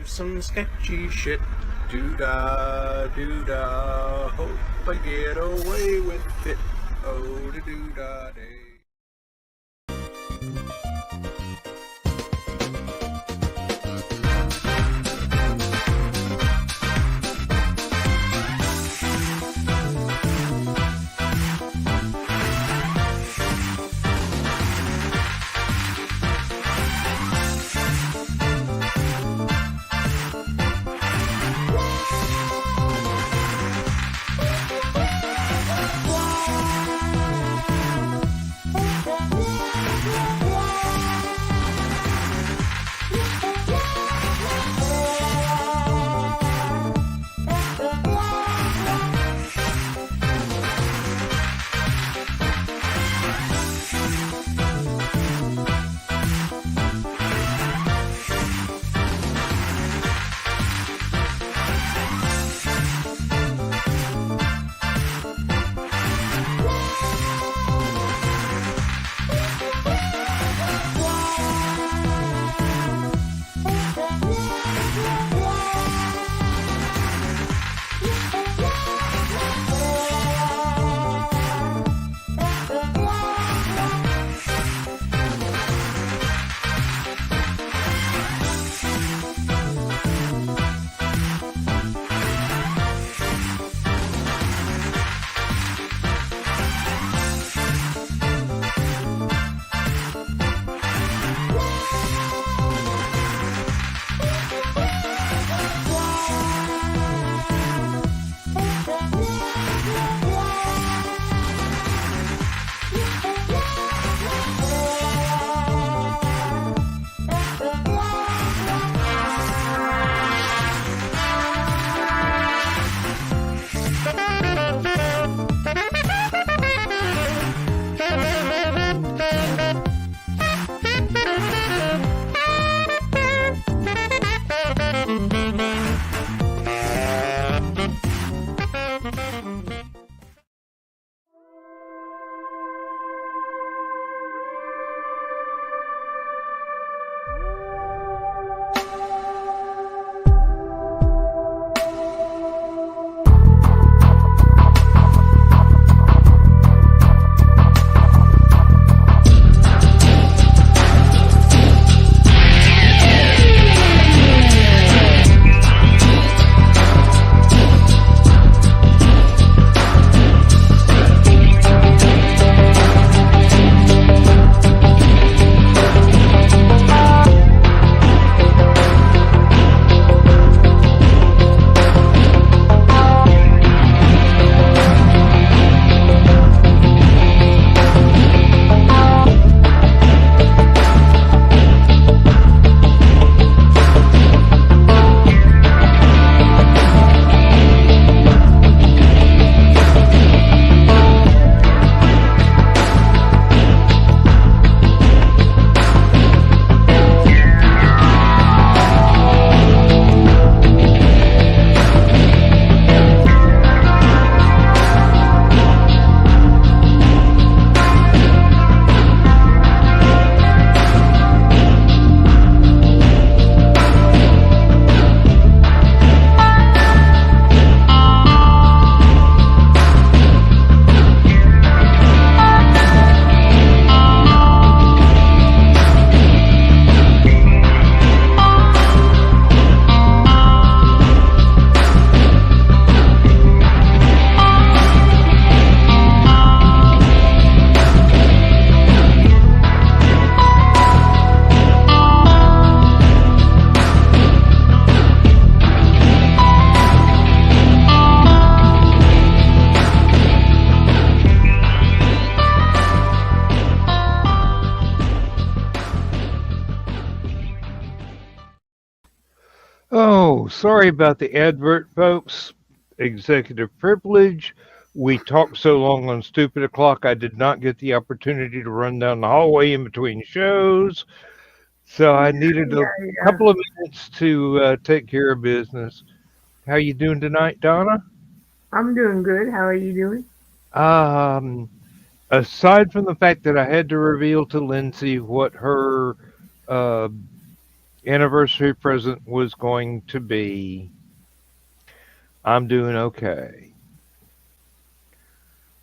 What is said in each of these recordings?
some sketchy shit. Doo-dah, doo-dah, hope I get away with it. Oh, the doo-dah day. Oh, sorry about the advert, folks. Executive privilege. We talked so long on Stupid O'Clock, I did not get the opportunity to run down the hallway in between shows. So I needed a Yeah. couple of minutes to take care of business. How you doing tonight, Donna? I'm doing good. How are you doing? Um, Aside from the fact that I had to reveal to Lindsay what her uh, anniversary present was going to be I'm doing okay.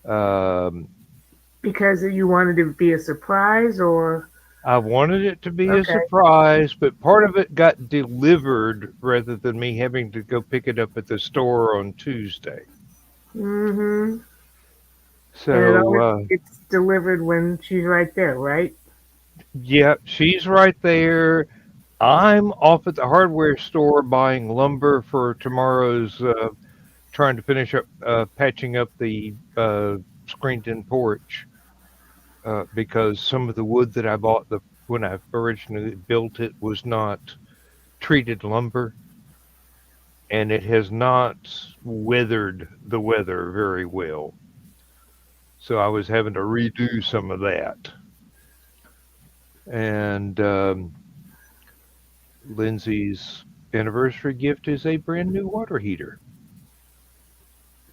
Um, Because you wanted it to be a surprise, or I wanted it to be a okay. surprise, but part of it got delivered rather than me having to go pick it up at the store on Tuesday. Mm-hmm. And it So, always gets delivered when she's right there, right? yeah, she's right there. I'm off at the hardware store buying lumber for tomorrow's, trying to finish up, patching up the screened in porch because some of the wood that I bought when I originally built it was not treated lumber, and it has not weathered the weather very well. So I was having to redo some of that. And Lindsay's anniversary gift is a brand new water heater,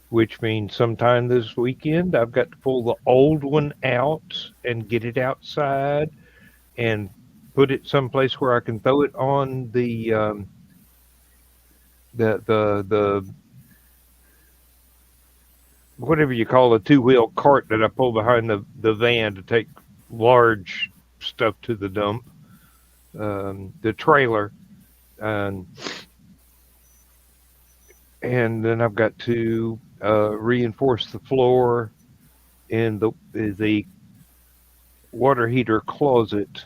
which means sometime this weekend I've got to pull the old one out and get it outside and put it someplace where I can throw it on the whatever you call a two-wheel cart that I pull behind the van to take large stuff to the dump, the trailer, and and then I've got to reinforce the floor in the water heater closet.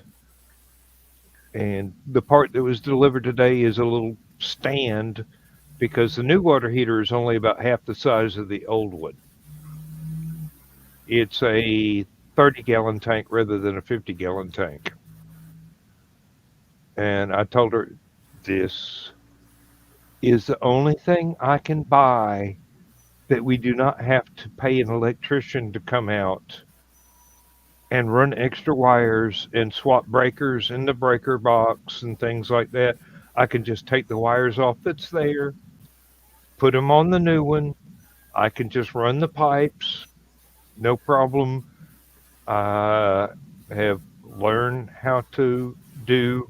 And the part that was delivered today is a little stand because the new water heater is only about half the size of the old one. It's a 30-gallon tank rather than a 50-gallon tank. And I told her, this is the only thing I can buy that we do not have to pay an electrician to come out and run extra wires and swap breakers in the breaker box and things like that. I can just take the wires off that's there, put them on the new one. I can just run the pipes, no problem. I have learned how to do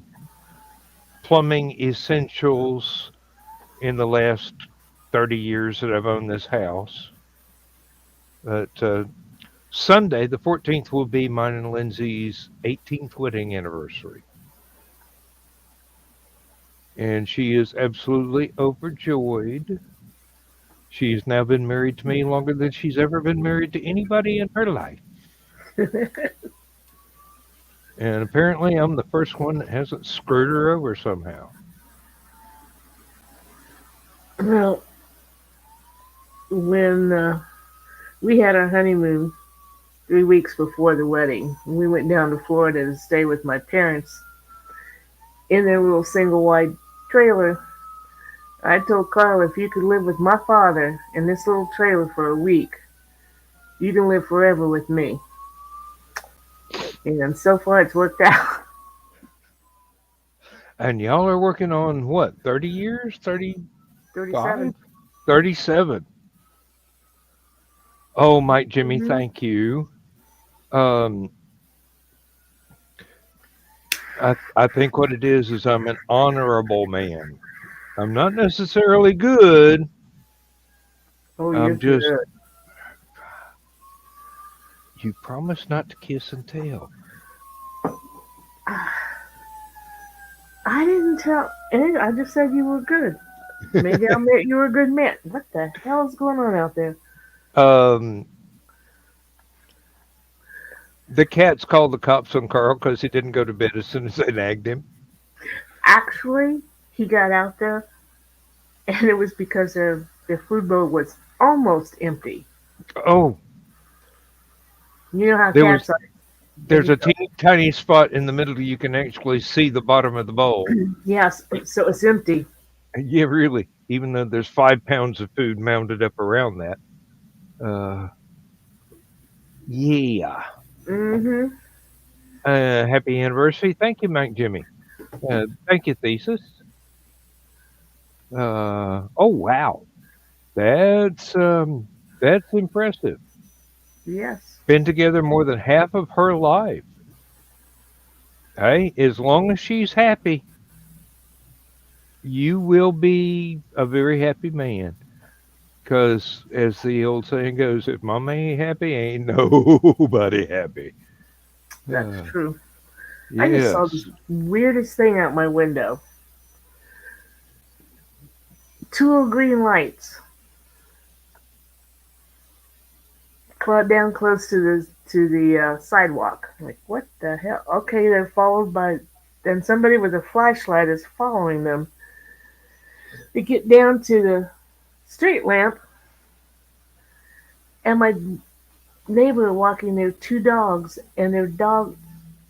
plumbing essentials in the last 30 years that I've owned this house. But Sunday, the 14th, will be mine and Lindsay's 18th wedding anniversary. And she is absolutely overjoyed. She's now been married to me longer than she's ever been married to anybody in her life. And apparently, I'm the first one that hasn't screwed her over somehow. Well, when we had our honeymoon 3 weeks before the wedding, we went down to Florida to stay with my parents in their little single wide trailer. I told Carl, if you could live with my father in this little trailer for a week, you can live forever with me. And so far it's worked out. And y'all are working on what, 30 years? 35? 37. 37. Oh, Mike, Jimmy, Mm-hmm. thank you. Um, I think what it is I'm an honorable man. I'm not necessarily good. Oh, you're I'm just, good. you promised not to kiss and tell. I didn't tell. I just said you were good. Maybe I meant you were a good man. What the hell is going on out there? Um, the cats called the cops on Carl because he didn't go to bed as soon as they nagged him. Actually, he got out there, and it was because the food bowl was almost empty. Oh, You know how there cats was are. there's a teeny tiny spot in the middle you can actually see the bottom of the bowl. Yes, so it's empty. Yeah, really. Even though there's 5 pounds of food mounded up around that. Yeah. Mm-hmm. Happy anniversary. Thank you, Mike Jimmy. Thank you, Thesis. Oh wow, that's impressive. Yes. Been together more than half of her life. Hey, as long as she's happy. you will be a very happy man. Because, as the old saying goes, if mama ain't happy, ain't nobody happy. That's Uh, true. I just saw the yes. weirdest thing out my window. Two little green lights down close to the sidewalk. I'm like, what the hell? Okay, they're followed by. Then somebody with a flashlight is following them. They get down to the street lamp, and my neighbor walking their two dogs, and their dog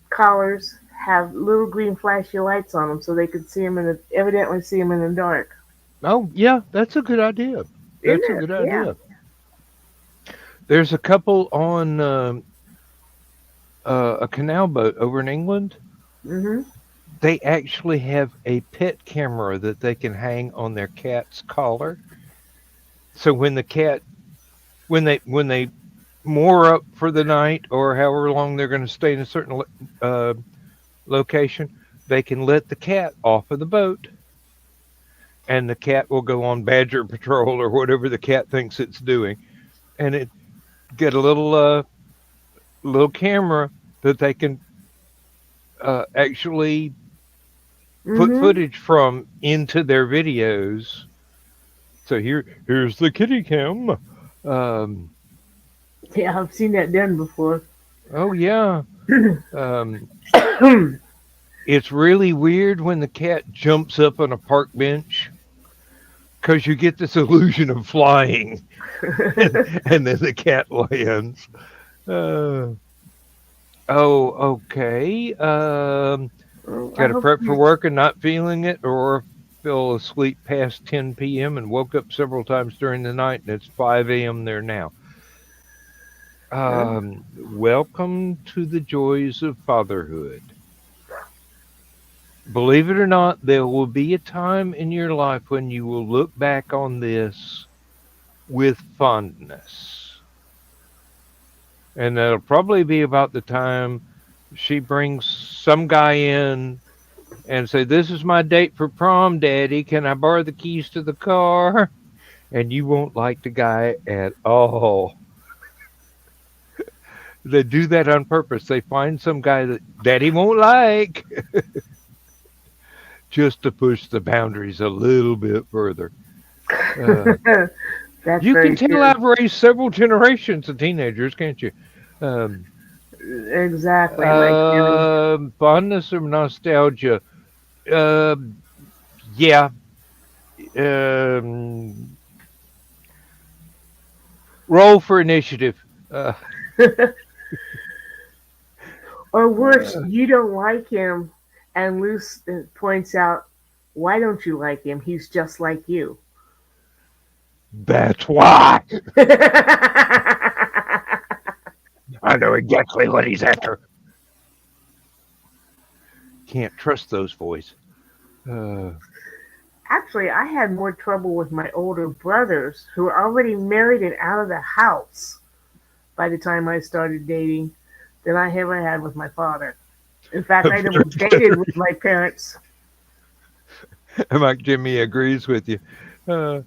collars have little green flashy lights on them, so they could see them evidently see them in the dark. Oh, yeah, that's a good idea. Isn't That's a it? good Yeah. idea. There's a couple on a canal boat over in England. Mhm. They actually have a pet camera that they can hang on their cat's collar. So when they moor up for the night or however long they're going to stay in a certain uh, location, they can let the cat off of the boat, and the cat will go on badger patrol or whatever the cat thinks it's doing, and it get a little camera that they can actually put Mhm. footage from into their videos. So here's the kitty cam. Um, Yeah, I've seen that done before. oh yeah. Um, it's really weird when the cat jumps up on a park bench because you get this illusion of flying, and then the cat lands. Uh, oh, okay. Well, I Got to hope prep for you. work and not feeling it, or fell asleep past 10 p.m. and woke up several times during the night, and it's 5 a.m. there now. Welcome to the joys of fatherhood. Believe it or not, there will be a time in your life when you will look back on this with fondness. And that'll probably be about the time she brings some guy in and say, "This is my date for prom, Daddy. Can I borrow the keys to the car?" And you won't like the guy at all. They do that on purpose. They find some guy that Daddy won't like just to push the boundaries a little bit further. Uh, That's you can very tell true. I've raised several generations of teenagers, can't you? Um, Exactly, Mike Jimmy. Fondness or nostalgia? Um, yeah. Um, roll for initiative. Or worse, Uh, you don't like him, and Luce points out, why don't you like him? He's just like you. that's why. I know exactly what he's after. Can't trust those boys. Uh, Actually, I had more trouble with my older brothers who were already married and out of the house by the time I started dating than I ever had with my father. In fact, I never dated with my parents. Mike Jimmy agrees with you. Uh,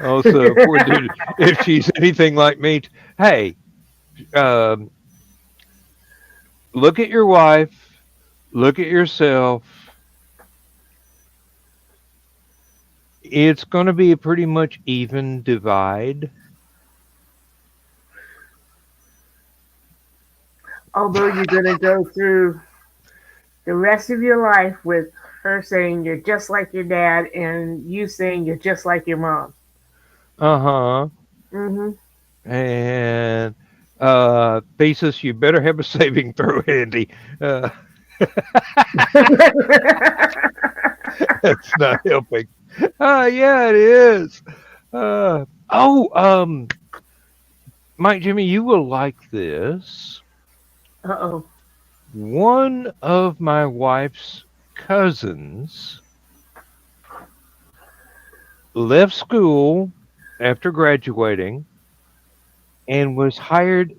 also, poor dude, if she's anything like me, hey, um, look at your wife, look at yourself. It's going to be a pretty much even divide. Although you're going to go through the rest of your life with her saying you're just like your dad and you saying you're just like your mom. Uh huh. Hmm. And thesis, you better have a saving throw handy. Uh, that's not helping. Yeah, it is. Oh, Mike Jimmy, you will like this. Uh-oh. One of my wife's cousins left school after graduating and was hired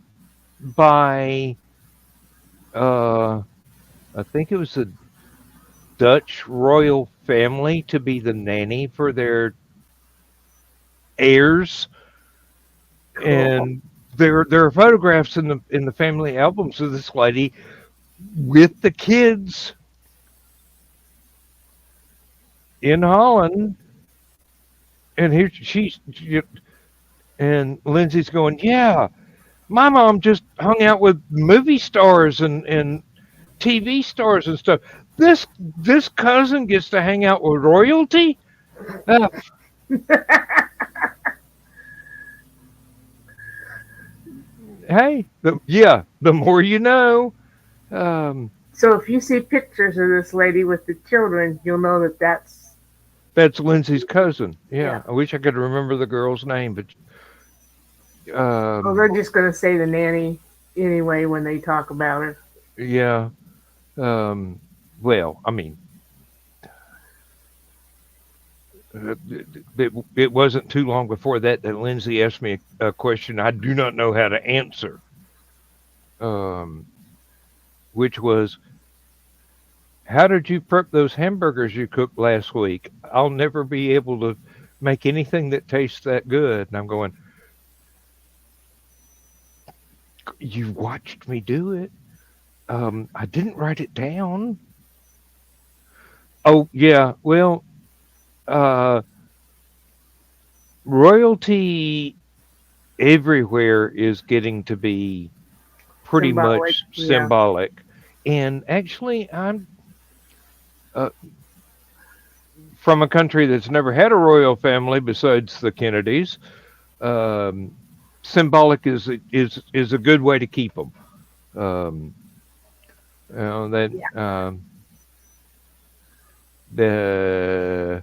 by, uh, I think it was the Dutch royal family to be the nanny for their heirs, Cool. and there are photographs in the family albums of this lady with the kids in Holland, and here and Lindsay's going, yeah, my mom just hung out with movie stars and TV stars and stuff. This cousin gets to hang out with royalty. Uh, hey, the more you know. Um, So if you see pictures of this lady with the children, you'll know that that's Lindsay's cousin. yeah. Yeah, I wish I could remember the girl's name, but Well, they're just going to say the nanny anyway when they talk about her. yeah. Well, I mean, it wasn't too long before that Lindsay asked me a question I do not know how to answer, um, which was, how did you prep those hamburgers you cooked last week? I'll never be able to make anything that tastes that good. And I'm going, you watched me do it. I didn't write it down. Oh, yeah. Well, uh, royalty everywhere is getting to be pretty Symbolic. much Yeah. symbolic. And actually, I'm from a country that's never had a royal family besides the Kennedys. Um, Symbolic is a good way to keep them. Um, that Yeah. the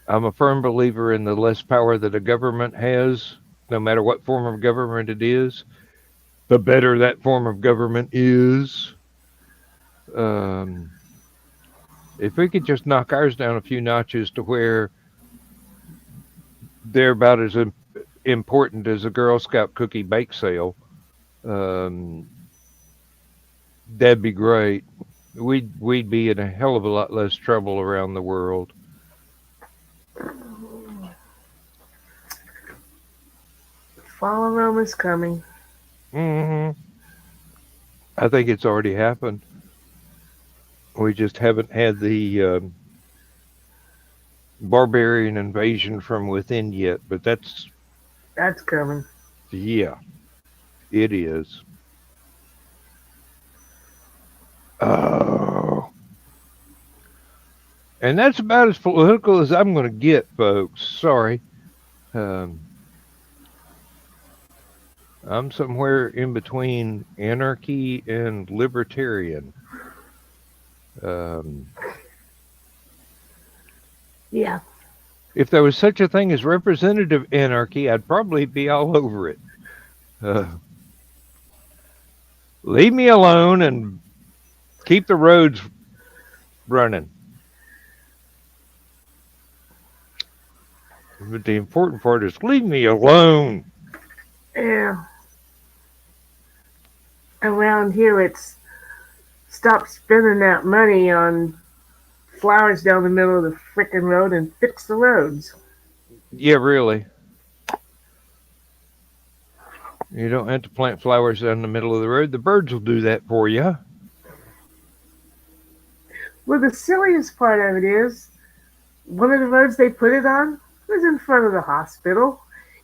I'm a firm believer in the less power that a government has, no matter what form of government it is, the better that form of government is. Um, if we could just knock ours down a few notches to where they're about as important as a Girl Scout cookie bake sale, um, that'd be great. We'd be in a hell of a lot less trouble around the world. Fall of Rome is coming. Hmm I think it's already happened. We just haven't had the barbarian invasion from within yet, but That's coming. yeah, it is. Oh, and that's about as political as I'm going to get, folks. Sorry. Um, I'm somewhere in between anarchy and libertarian. Um, Yeah. if there was such a thing as representative anarchy, I'd probably be all over it. Uh, leave me alone and keep the roads running. But the important part is leave me alone. Yeah. Around here, it's stop spending that money on flowers down the middle of the frickin' road and fix the roads. Yeah, really. You don't have to plant flowers down the middle of the road. The birds will do that for you. Well, the silliest part of it is, one of the roads they put it on was in front of the hospital,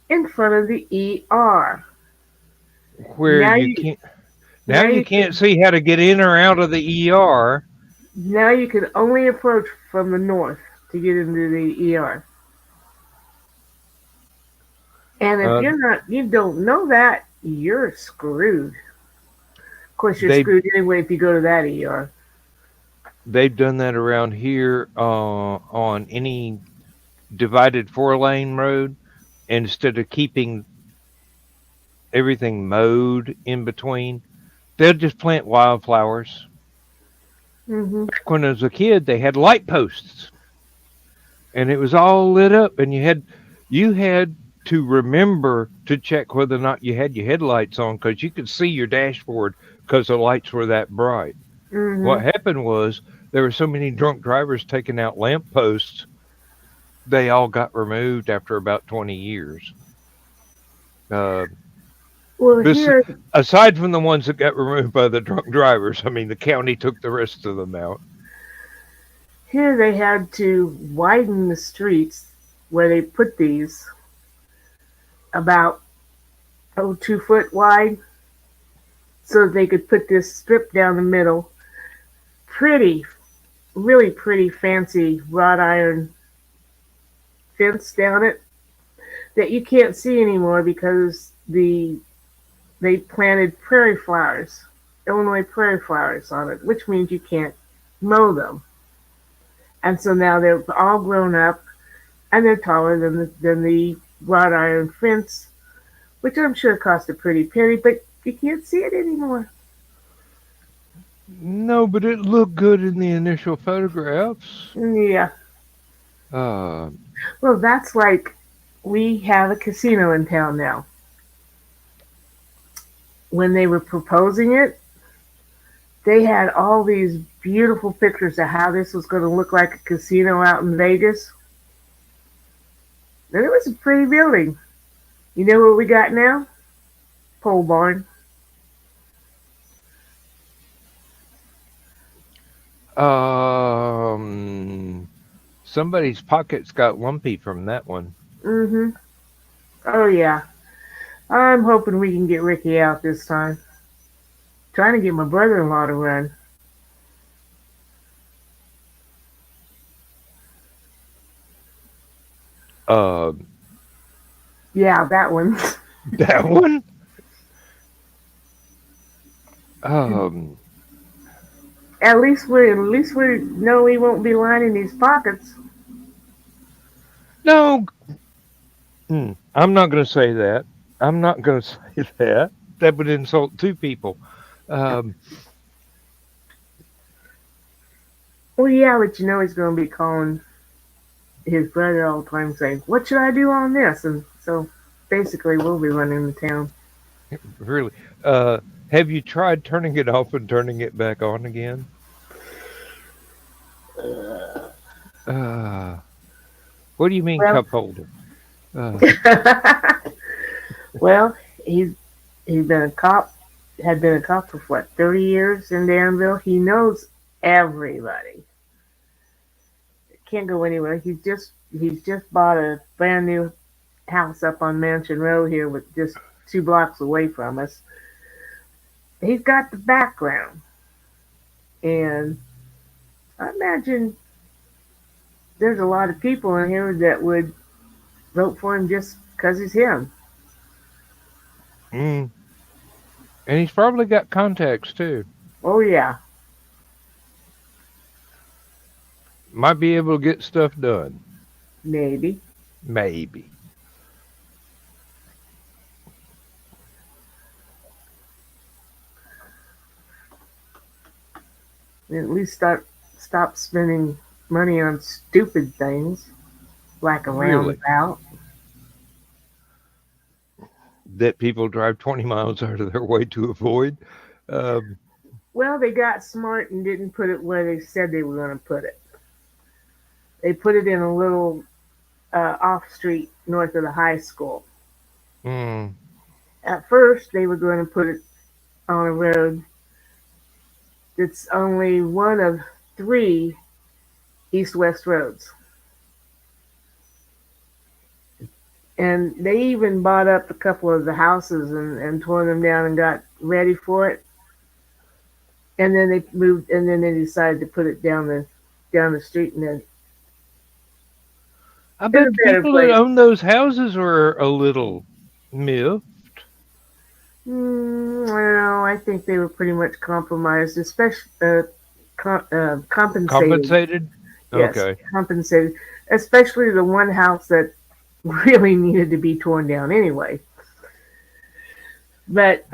in front of the ER. Where Now you you- can't. now Now you you can't see how to get in or out of the ER. Now you can only approach from the north to get into the ER. And if you don't know that, you're screwed. Of course, you're They- screwed anyway if you go to that ER. They've done that around here on any divided 4-lane road. Instead of keeping everything mowed in between, they'll just plant wildflowers. Hmm. Back when I was a kid, they had light posts, and it was all lit up, and you had to remember to check whether or not you had your headlights on because you could see your dashboard because the lights were that bright. What Mm-hmm. happened was there were so many drunk drivers taking out lampposts, they all got removed after about 20 years. Uh, Well, bes- here, Aside from the ones that got removed by the drunk drivers, I mean, the county took the rest of them out. here they had to widen the streets where they put these about 2 foot wide, so they could put this strip down the middle. Pretty, really pretty, fancy wrought iron fence down it that you can't see anymore because they planted prairie flowers, Illinois prairie flowers on it, which means you can't mow them. And so now they're all grown up and they're taller than the wrought iron fence, which I'm sure cost a pretty penny, but you can't see it anymore. No, but it looked good in the initial photographs. Yeah. Uh, Well, that's like we have a casino in town now. When they were proposing it, they had all these beautiful pictures of how this was going to look like a casino out in Vegas. And it was a pretty building. You know what we got now? Pole barn. Somebody's pockets got lumpy from that one. Mm-hmm. Oh yeah. I'm hoping we can get Ricky out this time. Trying to get my brother-in-law to run. Uh, Yeah, that one. that one? Um, At least we know he won't be lining these pockets. no, I'm not going to say that. I'm not going to say that. That would insult two people. Um, Well, yeah, but you know he's going to be calling his brother all the time saying, "What should I do on this?" And so basically, we'll be running the town. really. Have you tried turning it off and turning it back on again? Uh, what do you mean, Well, cup holder? Uh, well, he's been a cop. Had been a cop for what 30 years in Danville. He knows everybody. Can't go anywhere. He's just bought a brand new house up on Mansion Road here, with just 2 blocks away from us. He's got the background, and I imagine there's a lot of people in here that would vote for him just because he's him. mm, and he's probably got contacts too. Oh yeah, Might be able to get stuff done. maybe. Maybe. At least stop spending money on stupid things like a Really. roundabout. That people drive 20 miles out of their way to avoid. Um, Well, they got smart and didn't put it where they said they were going to put it. They put it in a little off street north of the high school. mm, At first, they were going to put it on a road that's only one of 3 east-west roads. And they even bought up a couple of the houses and tore them down and got ready for it. And then they moved, and then they decided to put it down the street and then I in a bet the better people that place. own those houses were a little miffed, I don't know. I think they were pretty much compromised, especially compensated. compensated. Yes, Okay. compensated. Especially the one house that really needed to be torn down anyway. But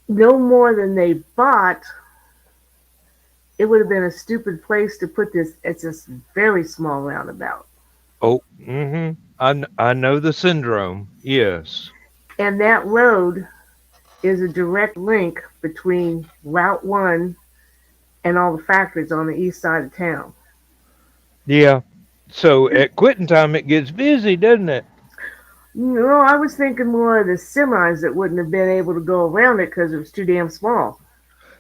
no more than they bought, it would have been a stupid place to put this. It's a very small roundabout. Oh, I know the syndrome. Yes. And that road is a direct link between Route 1 and all the factories on the east side of town. Yeah. So at quitting time, it gets busy, doesn't it? No, I was thinking more of the semis that wouldn't have been able to go around it because it was too damn small.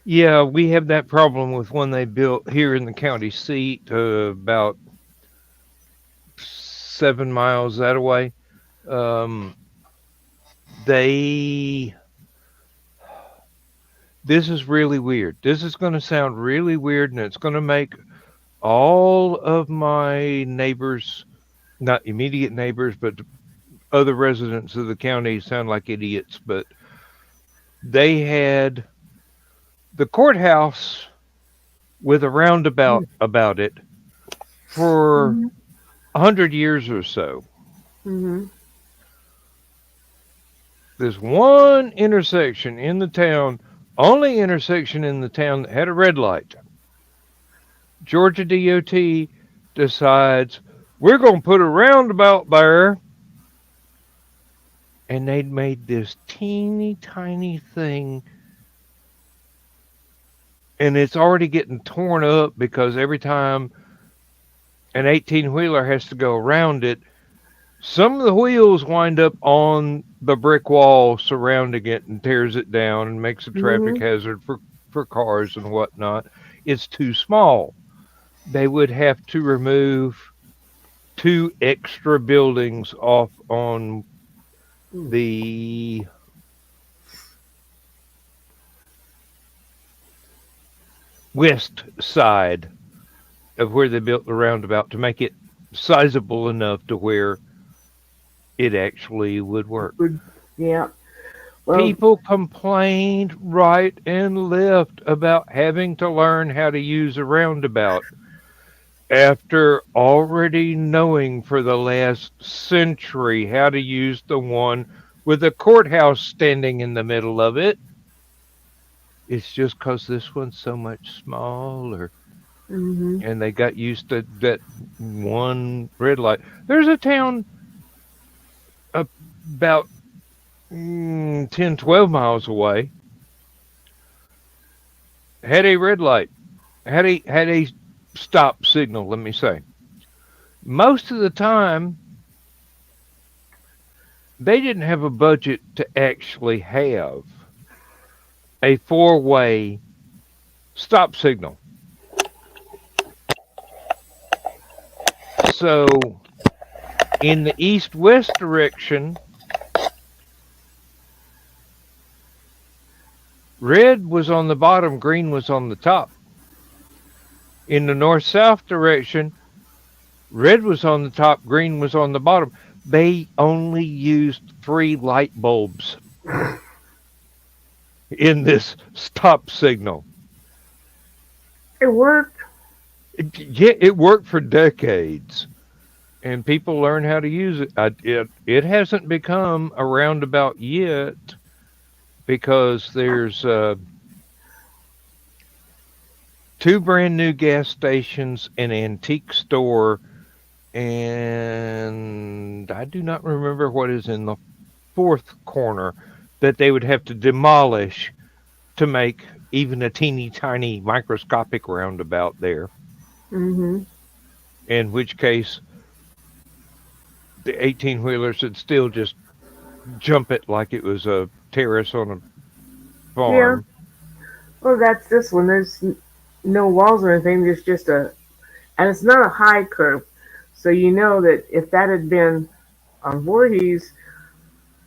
Yeah, we have that problem with one they built here in the county seat, about 7 miles that away. Um, they, this is really weird. This is going to sound really weird, and it's going to make all of my neighbors, not immediate neighbors, but other residents of the county sound like idiots. But they had the courthouse with a roundabout about it for Mm-hmm. 100 years or so. Mm-hmm. There's one intersection in the town, only intersection in the town that had a red light. Georgia DOT decides we're going to put a roundabout there, and they'd made this teeny tiny thing, and it's already getting torn up because every time an 18 wheeler has to go around it, some of the wheels wind up on the brick wall surrounding it and tears it down and makes a traffic Mm-hmm. hazard for cars and whatnot. It's too small. They would have to remove two extra buildings off on the west side of where they built the roundabout to make it sizable enough to where it actually would work. Good. Yeah. Well, People complained right and left about having to learn how to use a roundabout after already knowing for the last century how to use the one with the courthouse standing in the middle of it. It's just because this one's so much smaller mm-hmm. and they got used to that one red light. There's a town about 10, 12 miles away, had a red light, had a stop signal, let me say. Most of the time, they didn't have a budget to actually have a four-way stop signal. So, in the east-west direction, red was on the bottom, green was on the top. In the north-south direction, red was on the top, green was on the bottom. They only used 3 light bulbs in this stop signal. It worked. It worked for decades, and people learn how to use it. It hasn't become a roundabout yet because there's 2 brand new gas stations, an antique store, and I do not remember what is in the 4th corner that they would have to demolish to make even a teeny tiny microscopic roundabout there. Mm-hmm. In which case, the 18 wheelers would still just jump it like it was a terrace on a Yeah. farm. Well, that's this one. There's no walls or anything. There's just and it's not a high curve. So you know that if that had been on Voorhees,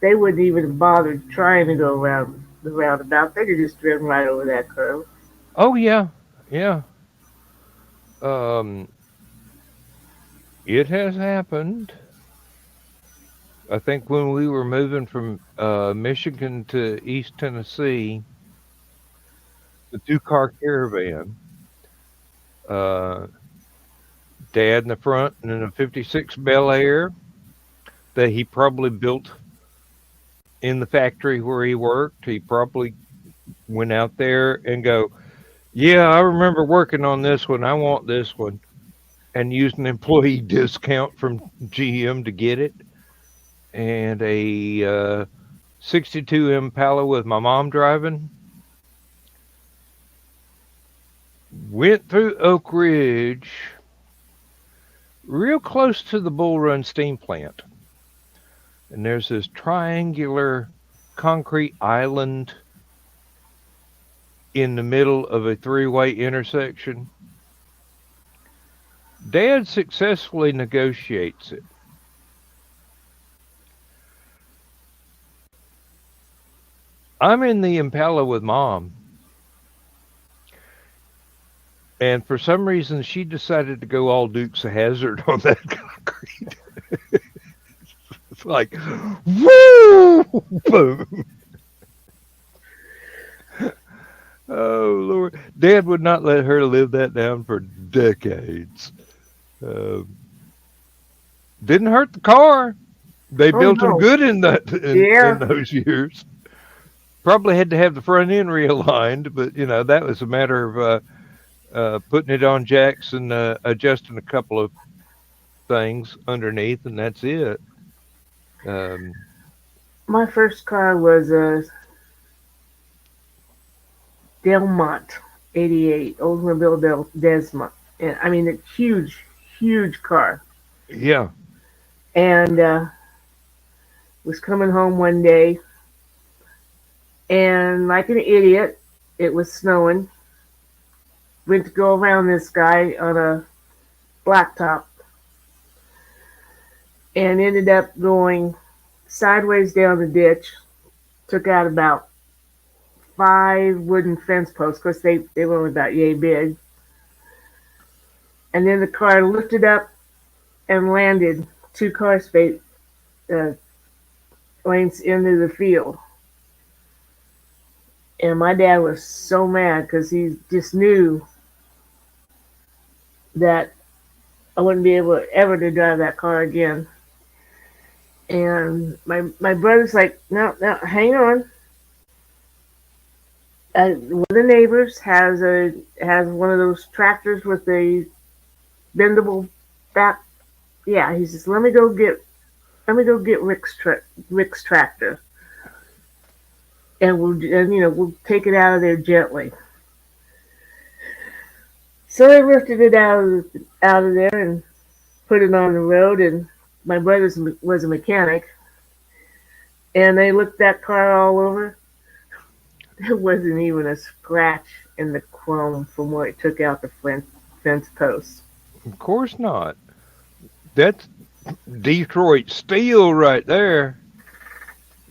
they wouldn't even have bothered trying to go around the roundabout. They'd have just driven right over that curve. Oh yeah, yeah. Um, it has happened. I think when we were moving from Michigan to East Tennessee, the 2-car caravan, uh, Dad in the front and in a '56 Bel Air that he probably built in the factory where he worked. He probably went out there and go, yeah, I remember working on this one. I want this one. And used an employee discount from GM to get it. And a '62 Impala with my mom driving. Went through Oak Ridge, real close to the Bull Run steam plant. And there's this triangular concrete island in the middle of a three-way intersection. Dad successfully negotiates it. I'm in the Impala with Mom. And for some reason, she decided to go all Dukes of Hazzard on that concrete. It's like, woo! Boom. Oh, Lord. Dad would not let her live that down for decades. Didn't hurt the car. They built them good in those years. Probably had to have the front end realigned, but, that was a matter of putting it on jacks and adjusting a couple of things underneath, and that's it. My first car was a Delmont 88, Oldsmobile Desmont. And, I mean, a huge car. Yeah. And was coming home one day, and like an idiot, it was snowing. Went to go around this guy on a blacktop, and ended up going sideways down the ditch. Took out about 5 wooden fence posts, because they were only about yay big. And then the car lifted up and landed 2 car space lengths into the field. And my dad was so mad because he just knew that I wouldn't be able ever to drive that car again. And my brother's like, no, hang on. One of the neighbors has one of those tractors with a bendable back. Yeah, he says, let me go get Rick's tractor, and we'll take it out of there gently. So I lifted it out of there and put it on the road. And my brother was a mechanic, and they looked that car all over. There wasn't even a scratch in the chrome from where it took out the fence post. Of course not. That's Detroit steel right there.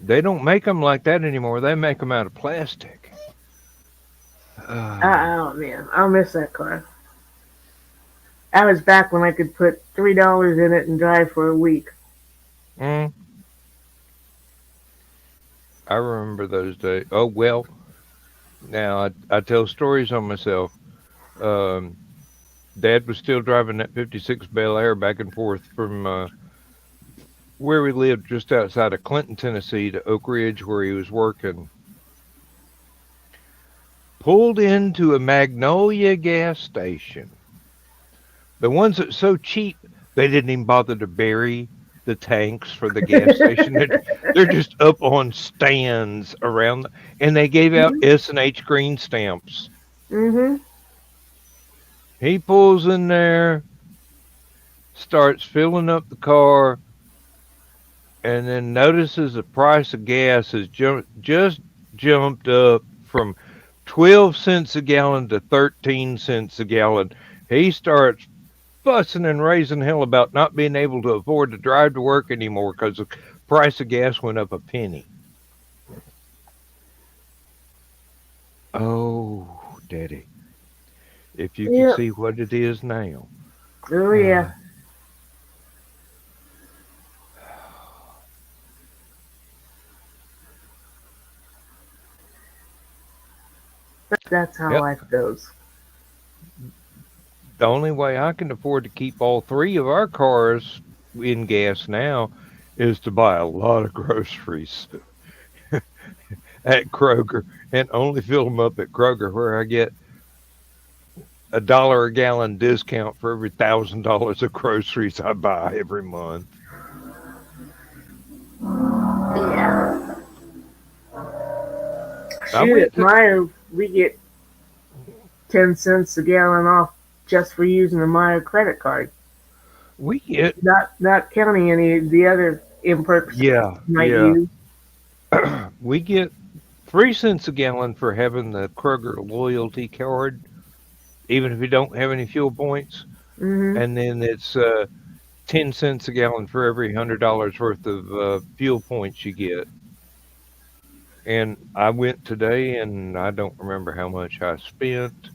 They don't make them like that anymore. They make them out of plastic. Oh, man. I'll miss that car. I was back when I could put $3 in it and drive for a week. I remember those days. Oh, well. Now, I tell stories on myself. Dad was still driving that 56 Bel Air back and forth from where we lived just outside of Clinton, Tennessee, to Oak Ridge, where he was working. Pulled into a Magnolia gas station. The ones that's so cheap, they didn't even bother to bury the tanks for the gas station. They're just up on stands around, and they gave out S&H green stamps. Mm-hmm. He pulls in there, starts filling up the car, and then notices the price of gas has just jumped up from 12 cents a gallon to 13 cents a gallon. He starts fussing and raising hell about not being able to afford to drive to work anymore because the price of gas went up a penny. Oh, Daddy, if you could see what it is now. Oh, yeah. That's how life goes. The only way I can afford to keep all 3 of our cars in gas now is to buy a lot of groceries at Kroger and only fill them up at Kroger, where I get $1 a gallon discount for every $1,000 of groceries I buy every month. Yeah. I Shoot, went at to Meyer, we get 10 cents a gallon off just for using the Meyer credit card. we get Not counting any of the other imperks yeah, you might yeah. use. We get 3 cents a gallon for having the Kroger loyalty card, even if you don't have any fuel points. Hmm. And then it's 10 cents a gallon for every $100 worth of fuel points you get. And I went today, and I don't remember how much I spent.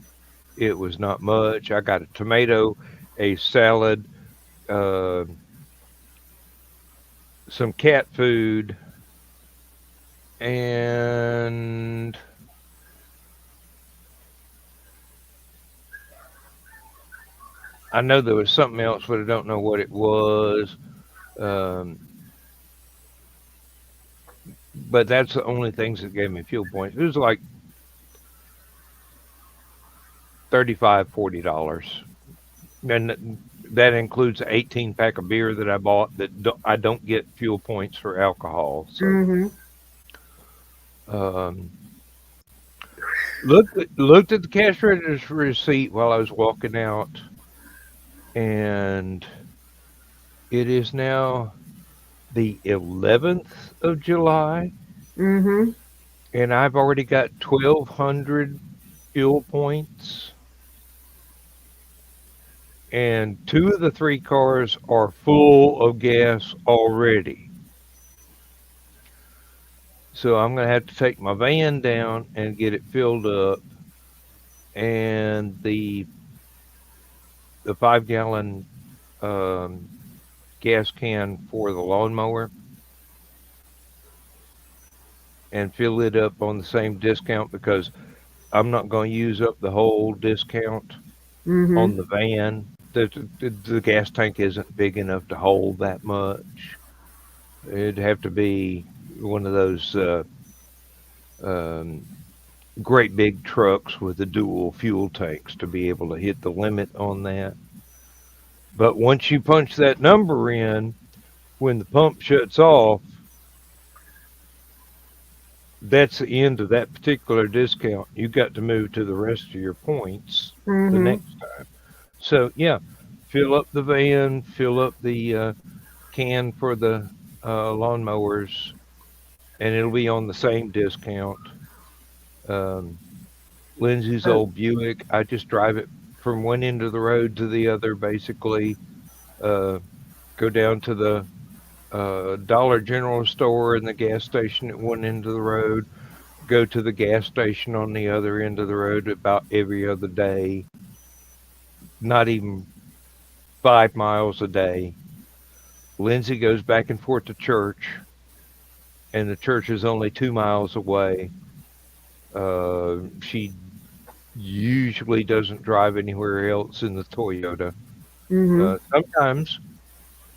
It was not much. I got a tomato, a salad, uh, some cat food, and I know there was something else, but I don't know what it was. Um, but that's the only things that gave me fuel points. It was like 35, $40. And that includes an 18 pack of beer that I bought that I don't get fuel points for alcohol. So, Hmm. um, looked at the cash register receipt while I was walking out, and it is now the 11th of July, Hmm. and I've already got 1,200 fuel points, and two of the three cars are full of gas already. So I'm going to have to take my van down and get it filled up, and the 5 gallon um, gas can for the lawnmower and fill it up on the same discount because I'm not going to use up the whole discount Hmm. on the van. The gas tank isn't big enough to hold that much. It'd have to be one of those um, great big trucks with the dual fuel tanks to be able to hit the limit on that. But once you punch that number in, when the pump shuts off, that's the end of that particular discount. You got to move to the rest of your points the Hmm. next time. So yeah, fill up the van, fill up the can for the lawnmowers, and it'll be on the same discount. Um, Lindsay's Uh, old Buick, I just drive it from one end of the road to the other, basically. Uh, go down to the Dollar General store and the gas station at one end of the road, go to the gas station on the other end of the road about every other day, not even 5 miles a day. Lindsay goes back and forth to church, and the church is only 2 miles away. She usually doesn't drive anywhere else in the Toyota. hmm. Sometimes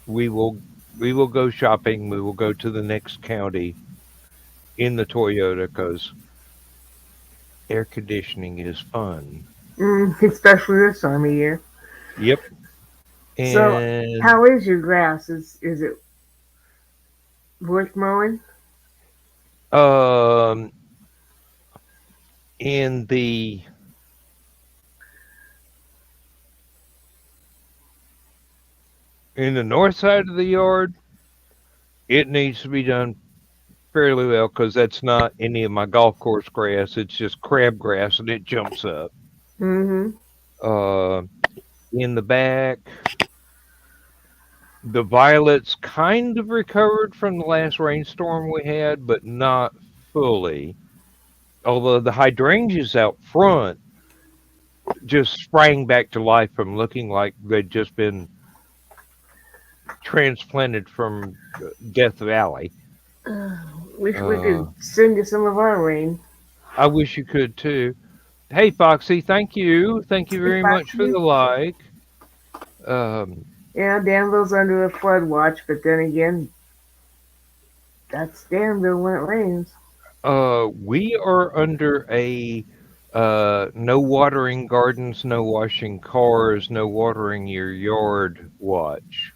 we will go shopping. We will go to the next county in the Toyota because air conditioning is fun. Especially this time of year. Yep. So, And how is your grass? Is it worth mowing? um, in the north side of the yard, it needs to be done fairly well because that's not any of my golf course grass. It's just crabgrass and it jumps up. Hmm. Uh, in the back, the violets kind of recovered from the last rainstorm we had, but not fully. Although the hydrangeas out front just sprang back to life from looking like they'd just been transplanted from Death Valley. Wish we Uh, could send you some of our rain. I wish you could too. Hey, Foxy, thank you. Thank you Hey, very much for Foxy. the like. Um, Yeah, Danville's under a flood watch, but then again, that's Danville when it rains. we are under a no watering gardens, no washing cars, no watering your yard watch.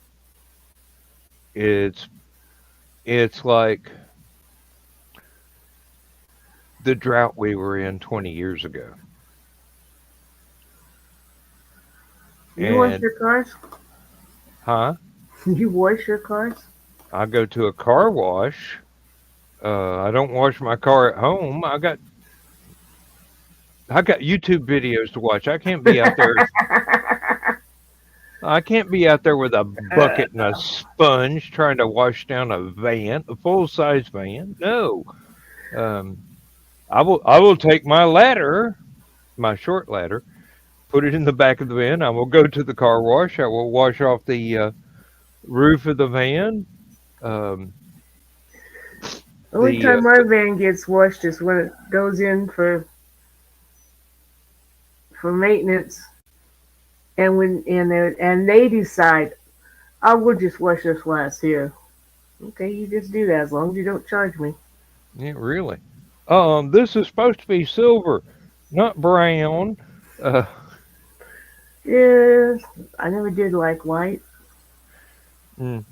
It's like the drought we were in 20 years ago. You wash And, your cars? huh? You wash your cars? I go to a car wash. I don't wash my car at home. I got YouTube videos to watch. I can't be out there. I can't be out there with a bucket and a sponge trying to wash down a full size van. No. Um, I will take my ladder, my short ladder, put it in the back of the van. I will go to the car wash. I will wash off the roof of the van. Um, Only the time my van gets washed is when it goes in for maintenance, and they decide, I will just wash this glass here. Okay, you just do that as long as you don't charge me. Yeah, really. This is supposed to be silver, not brown. Uh, Yeah, I never did like white. mm,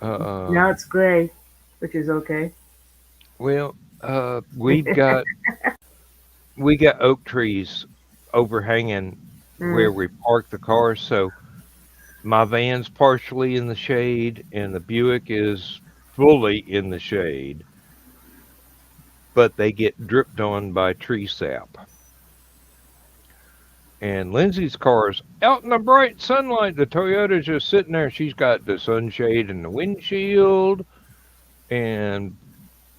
Now um, it's gray, which is okay. well, we got oak trees overhanging Mm. where we park the cars, so my van's partially in the shade, and the Buick is fully in the shade, but they get dripped on by tree sap. And Lindsay's car is out in the bright sunlight. The Toyota's just sitting there. She's got the sunshade and the windshield. And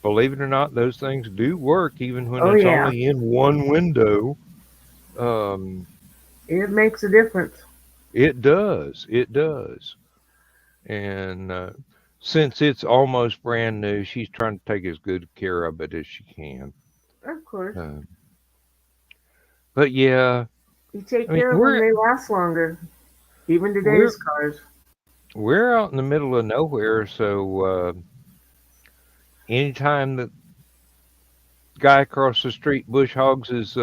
believe it or not, those things do work even when Oh it's yeah, only in one window. Um, it makes a difference. it does. It does. And since it's almost brand new, she's trying to take as good care of it as she can. Of course, Uh, but yeah, you take I mean, care of them, they last longer. Even we're today's cars. we're out in the middle of nowhere, so anytime the guy across the street bush hogs his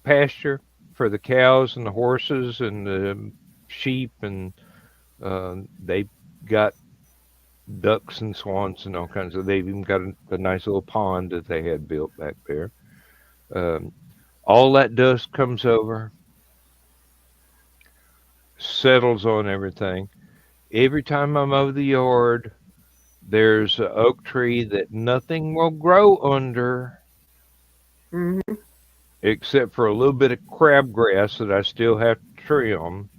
pasture for the cows and the horses and the sheep, and they've got ducks and swans and all kinds of. They've even got a nice little pond that they had built back there. Um, all that dust comes over, settles on everything. Every time I mow the yard, there's an oak tree that nothing will grow under Hmm. except for a little bit of crabgrass that I still have to trim.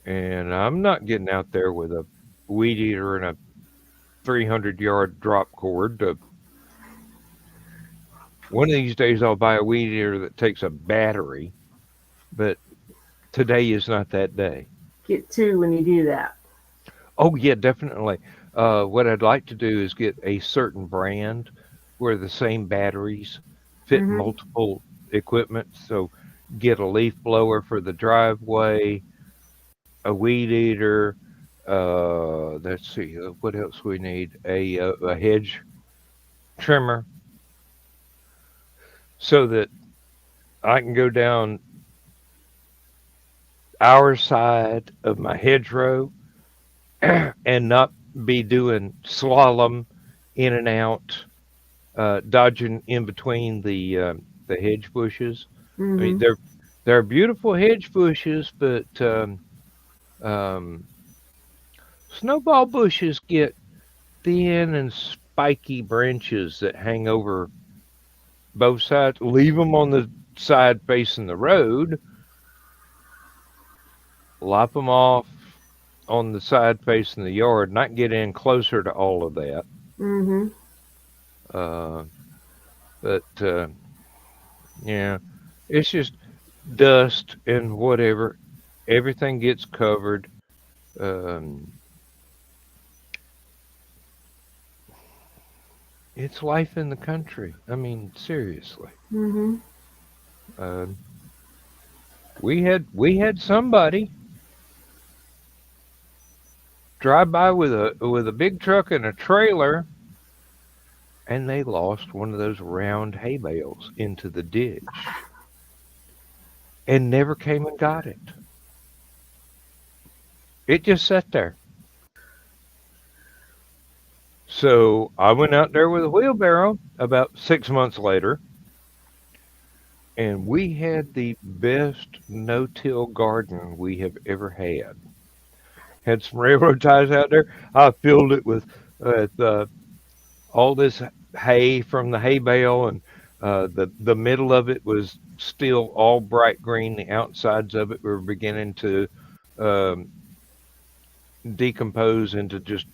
And I'm not getting out there with a weed eater and a 300-yard drop cord. One of these days, I'll buy a weed eater that takes a battery, but today is not that day. Get two when you do that. Oh, yeah, definitely. What I'd like to do is get a certain brand where the same batteries fit Hmm. multiple equipment. So get a leaf blower for the driveway, a weed eater. Let's see, what else we need? A hedge trimmer so that I can go down our side of my hedgerow and not be doing slalom in and out, dodging in between the hedge bushes. I mean, Hmm. they're beautiful hedge bushes, but um, snowball bushes get thin and spiky branches that hang over both sides. Leave them on the side facing the road. Lop them off on the side facing the yard. Not get in closer to all of that. Hmm. Uh, but yeah, it's just dust and whatever. Everything gets covered. Um, it's life in the country. I mean, seriously. Hmm. Um, we had somebody drive by with a big truck and a trailer, and they lost one of those round hay bales into the ditch and never came and got it. It just sat there. So I went out there with a wheelbarrow about 6 months later, and we had the best no-till garden we have ever had. Had some railroad ties out there. I filled it with all this hay from the hay bale, and the middle of it was still all bright green. The outsides of it were beginning to um, decompose into just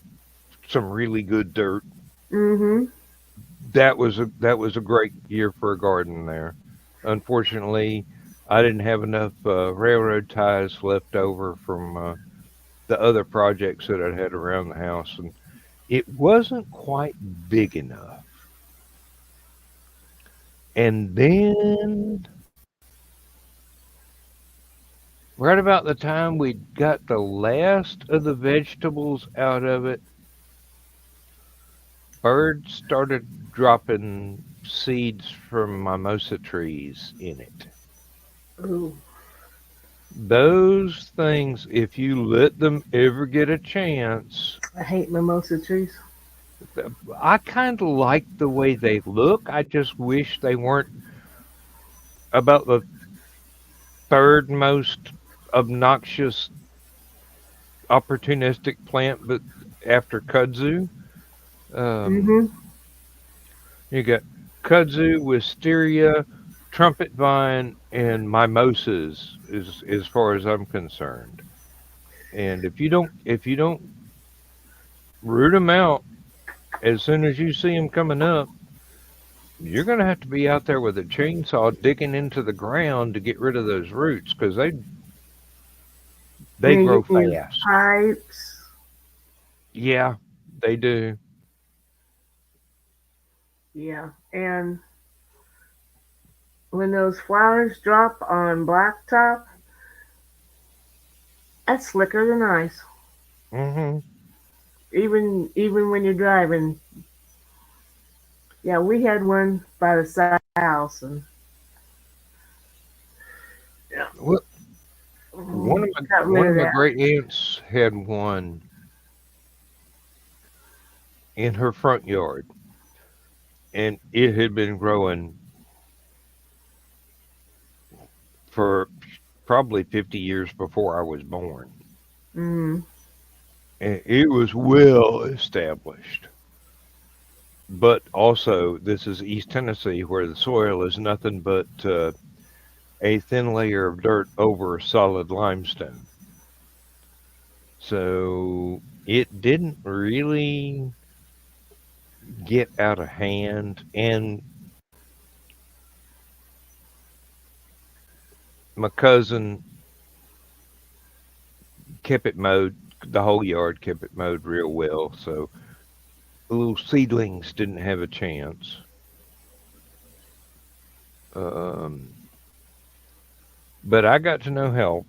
some really good dirt. Mm-hmm. That was a great year for a garden there. Unfortunately, I didn't have enough railroad ties left over from the other projects that I'd had around the house, and it wasn't quite big enough. And then, right about the time we got the last of the vegetables out of it, birds started dropping seeds from mimosa trees in it. Ooh, Those things, if you let them ever get a chance, I hate mimosa trees. I kind of like the way they look. I just wish they weren't about the third most obnoxious, opportunistic plant, but after kudzu. Um, Mm-hmm. you got kudzu, wisteria, trumpet vine, and mimosas, as far as I'm concerned. And if you don't root them out as soon as you see them coming up, you're going to have to be out there with a chainsaw digging into the ground to get rid of those roots because they And grow you can use fast. pipes. Yeah, they do. Yeah. And when those flowers drop on blacktop, that's slicker than ice. Hmm. Even when you're driving. Yeah, we had one by the side of the house, and yeah, Well, got rid one of of my that. great aunts had one in her front yard, and it had been growing for probably 50 years before I was born. Mm, And it was well established. But also, this is East Tennessee, where the soil is nothing but a thin layer of dirt over solid limestone. So it didn't really get out of hand. And my cousin kept it mowed. The whole yard kept it mowed real well. So the little seedlings didn't have a chance. Um, but I got to know how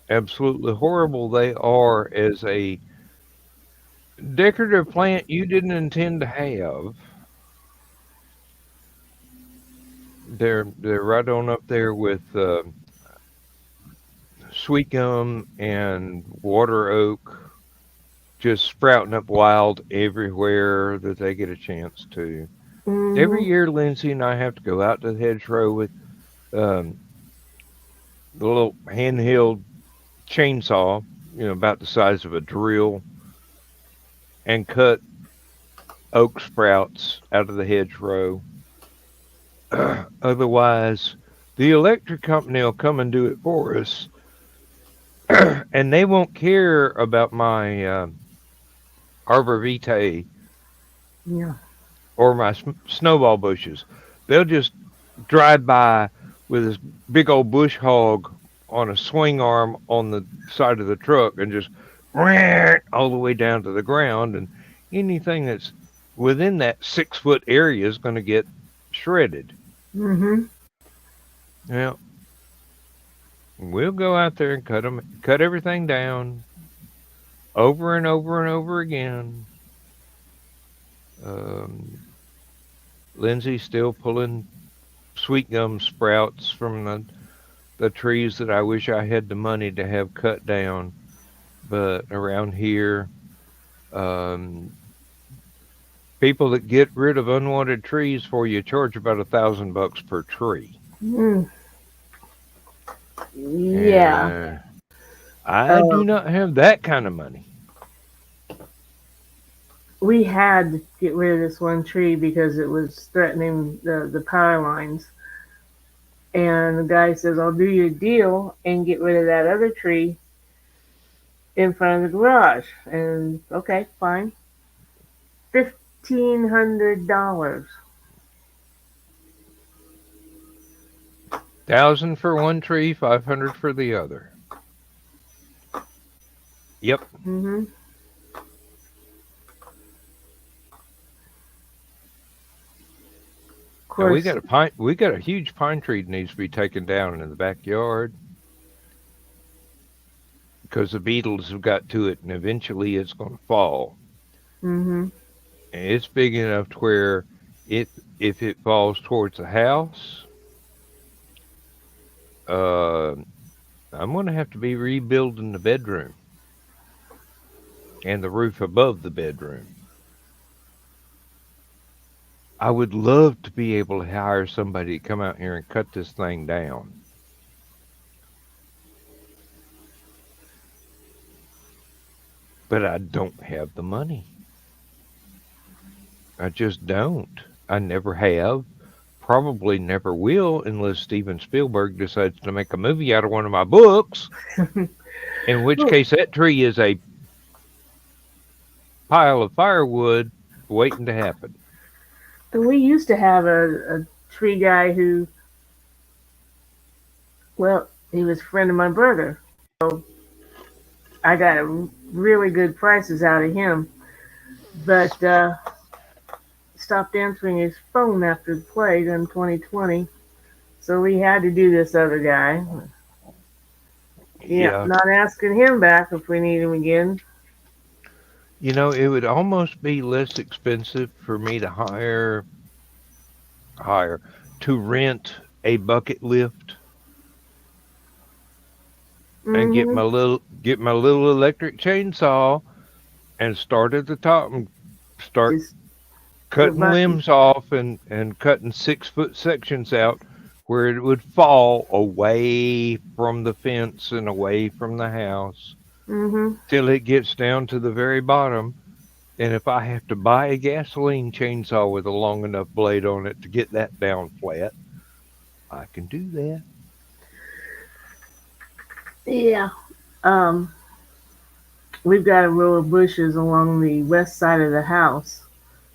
absolutely horrible they are as a decorative plant you didn't intend to have. They're right on up there with sweet gum and water oak, just sprouting up wild everywhere that they get a chance to. Every mm-hmm. year, Lindsay and I have to go out to the hedgerow with um, the little handheld chainsaw, about the size of a drill, and cut oak sprouts out of the hedgerow. Otherwise, the electric company will come and do it for us, and they won't care about my arbor vitae Yeah. or my snowball bushes. They'll just drive by with this big old bush hog on a swing arm on the side of the truck and just all the way down to the ground. And anything that's within that 6 foot area is going to get shredded. Mm-hmm. Now, we'll go out there and cut everything down over and over and over again. Um, Lindsay's still pulling sweet gum sprouts from the trees that I wish I had the money to have cut down. But around here, Um, People that get rid of unwanted trees for you charge about $1,000 per tree, Mm, yeah. and I Uh, do not have that kind of money. we had to get rid of this one tree because it was threatening the power lines. And the guy says, I'll do you a deal and get rid of that other tree in front of the garage. And okay, fine. $1,500. 1,000 for one tree, 500 for the other. Yep. Mm-hmm. Of And course. we got a huge pine tree that needs to be taken down in the backyard because the beetles have got to it, and eventually it's going to fall. Mm-hmm. And it's big enough to where it if it falls towards the house, uh, I'm going to have to be rebuilding the bedroom and the roof above the bedroom. I would love to be able to hire somebody to come out here and cut this thing down. But I don't have the money. I just don't. I never have. Probably never will unless Steven Spielberg decides to make a movie out of one of my books, in which Well, case that tree is a pile of firewood waiting to happen. and we used to have a tree guy who, well, he was a friend of my brother. I got really good prices out of him, but stopped answering his phone after the plague in 2020. So we had to do this other guy. Yeah, Yeah. not asking him back if we need him again. It would almost be less expensive for me to hire to rent a bucket lift and Mm-hmm. get my little electric chainsaw and start at the top and start Just put a cutting bucket. limbs off and cutting 6 foot sections out where it would fall away from the fence and away from the house Mm-hmm. till it gets down to the very bottom. And if I have to buy a gasoline chainsaw with a long enough blade on it to get that down flat, I can do that. Yeah. Um, we've got a row of bushes along the west side of the house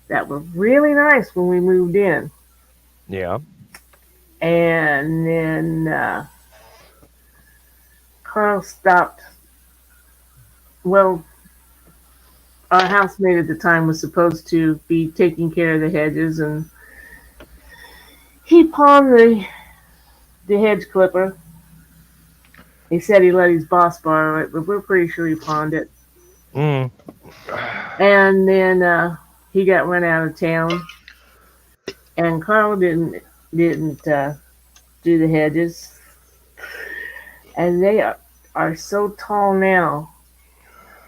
that were really nice when we moved in. Yeah. And then Carl stopped. Well, our housemate at the time was supposed to be taking care of the hedges, and he pawned the hedge clipper. He said he let his boss borrow it, but we're pretty sure he pawned it. Mm. And then he got run out of town, and Carl didn't do the hedges, and they are so tall now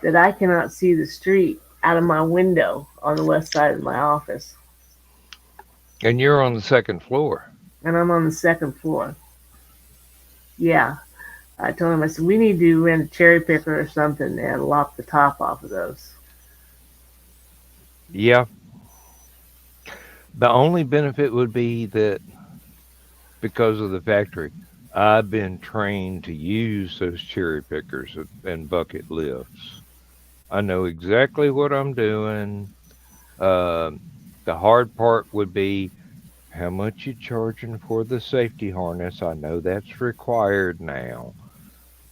that I cannot see the street out of my window on the west side of my office, And you're on the second floor. and I'm on the second floor. Yeah, I told him, I said, we need to rent a cherry picker or something and lop the top off of those. Yeah. The only benefit would be that because of the factory, I've been trained to use those cherry pickers and bucket lifts. I know exactly what I'm doing. Um the hard part would be how much you charging for the safety harness. I know that's required now.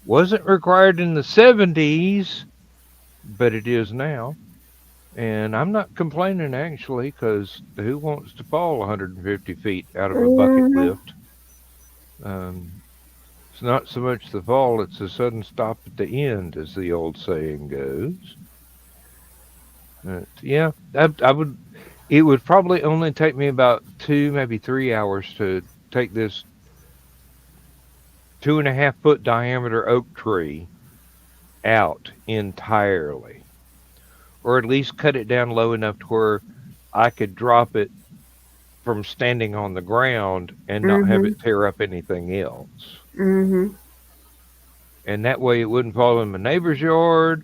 Wasn't required in the 70s, but it is now. And I'm not complaining actually, because who wants to fall 150 feet out of a bucket Mm-hmm. lift? Um, it's not so much the fall, it's the sudden stop at the end, as the old saying goes. Yeah, I would. It would probably only take me about 2, maybe 3 hours to take this 2.5 foot diameter oak tree out entirely. or at least cut it down low enough to where I could drop it from standing on the ground and not have Mhm. it tear up anything else. Mhm. And that way it wouldn't fall in my neighbor's yard,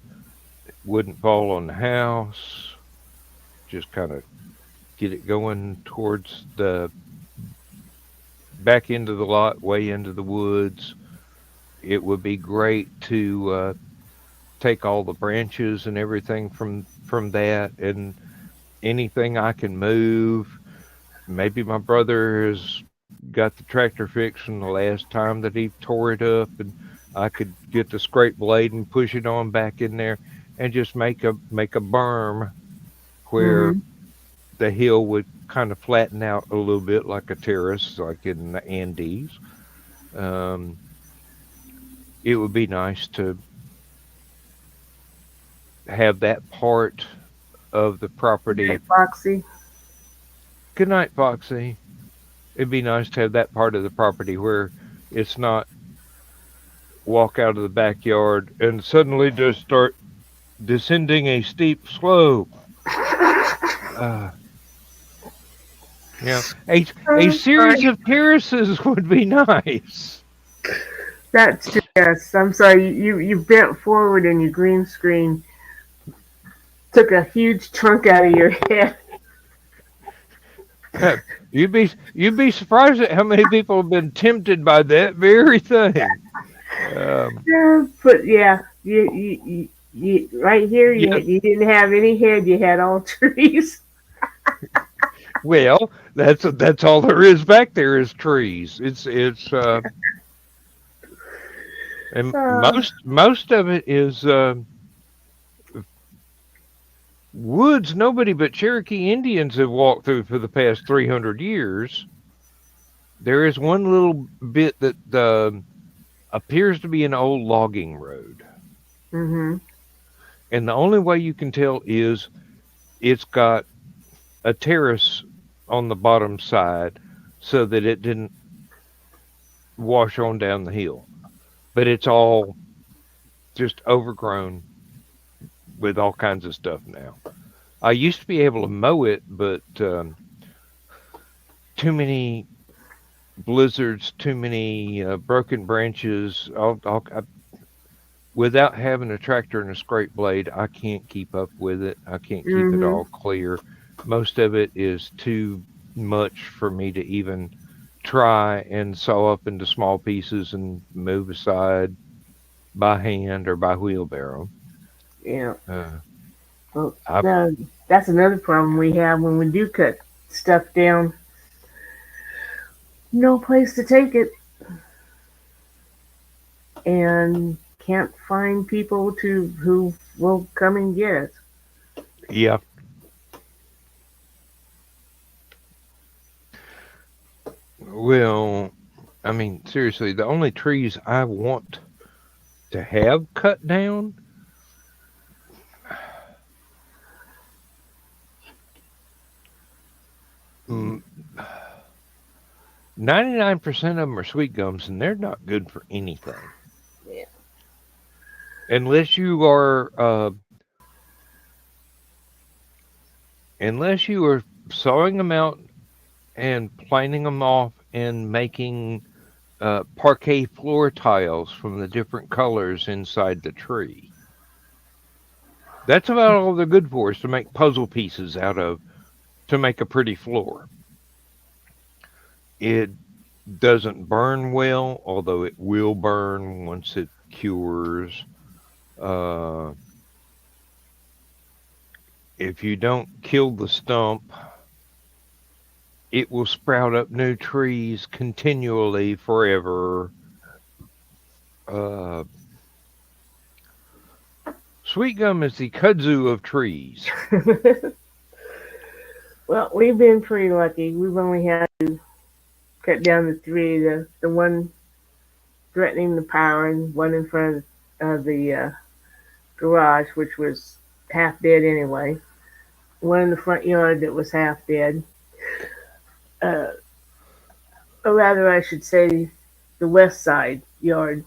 wouldn't fall on the house. Just kind of get it going towards the back end of the lot, way into the woods. It would be great to take all the branches and everything from that, and anything I can move. Maybe my brother has got the tractor fixed from the last time that he tore it up, and I could get the scrape blade and push it on back in there, and just make a berm where Mhm. the hill would kind of flatten out a little bit like a terrace, like in the Andes. Um, it would be nice to have that part of the Hey, property. Foxy. Good night, Foxy. It'd be nice to have that part of the property where it's not walk out of the backyard and suddenly just start descending a steep slope. Uh, a I'm series sorry. of terraces would be nice. That's yes. I'm sorry. You bent forward and your green screen took a huge chunk out of your head. You'd be surprised at how many people have been tempted by that very thing. Um, Yeah, but yeah, you right here. yeah, You didn't have any head. You had all trees. well, that's all there is back there is trees. It's and Uh, most of it is woods nobody but Cherokee Indians have walked through for the past 300 years. There is one little bit that appears to be an old logging road. mhm. And the only way you can tell is it's got a terrace on the bottom side so that it didn't wash on down the hill. But it's all just overgrown with all kinds of stuff now. I used to be able to mow it, but too many blizzards, too many broken branches. Without having a tractor and a scrape blade, I can't keep up with it. I can't keep it Mhm. all clear. Most of it is too much for me to even try and saw up into small pieces and move aside by hand or by wheelbarrow. Yeah. Uh, Well, I no, that's another problem we have when we do cut stuff down. No place to take it, and can't find people to who will come and get it. yeah. Well, I mean, seriously, the only trees I want to have cut down, mm, 99% of them are sweet gums, and they're not good for anything Yeah. unless you are sawing them out and planing them off and making parquet floor tiles from the different colors inside the tree. That's about all they're good for is to make puzzle pieces out of to make a pretty floor. It doesn't burn well, although it will burn once it cures. Uh, if you don't kill the stump, it will sprout up new trees continually forever. Uh, Sweet gum is the kudzu of trees. Well, we've been pretty lucky. We've only had to cut down the three. The one threatening the power, and one in front of the garage, which was half dead anyway. One in the front yard that was half dead. Uh, or rather, I should say, the west side yard.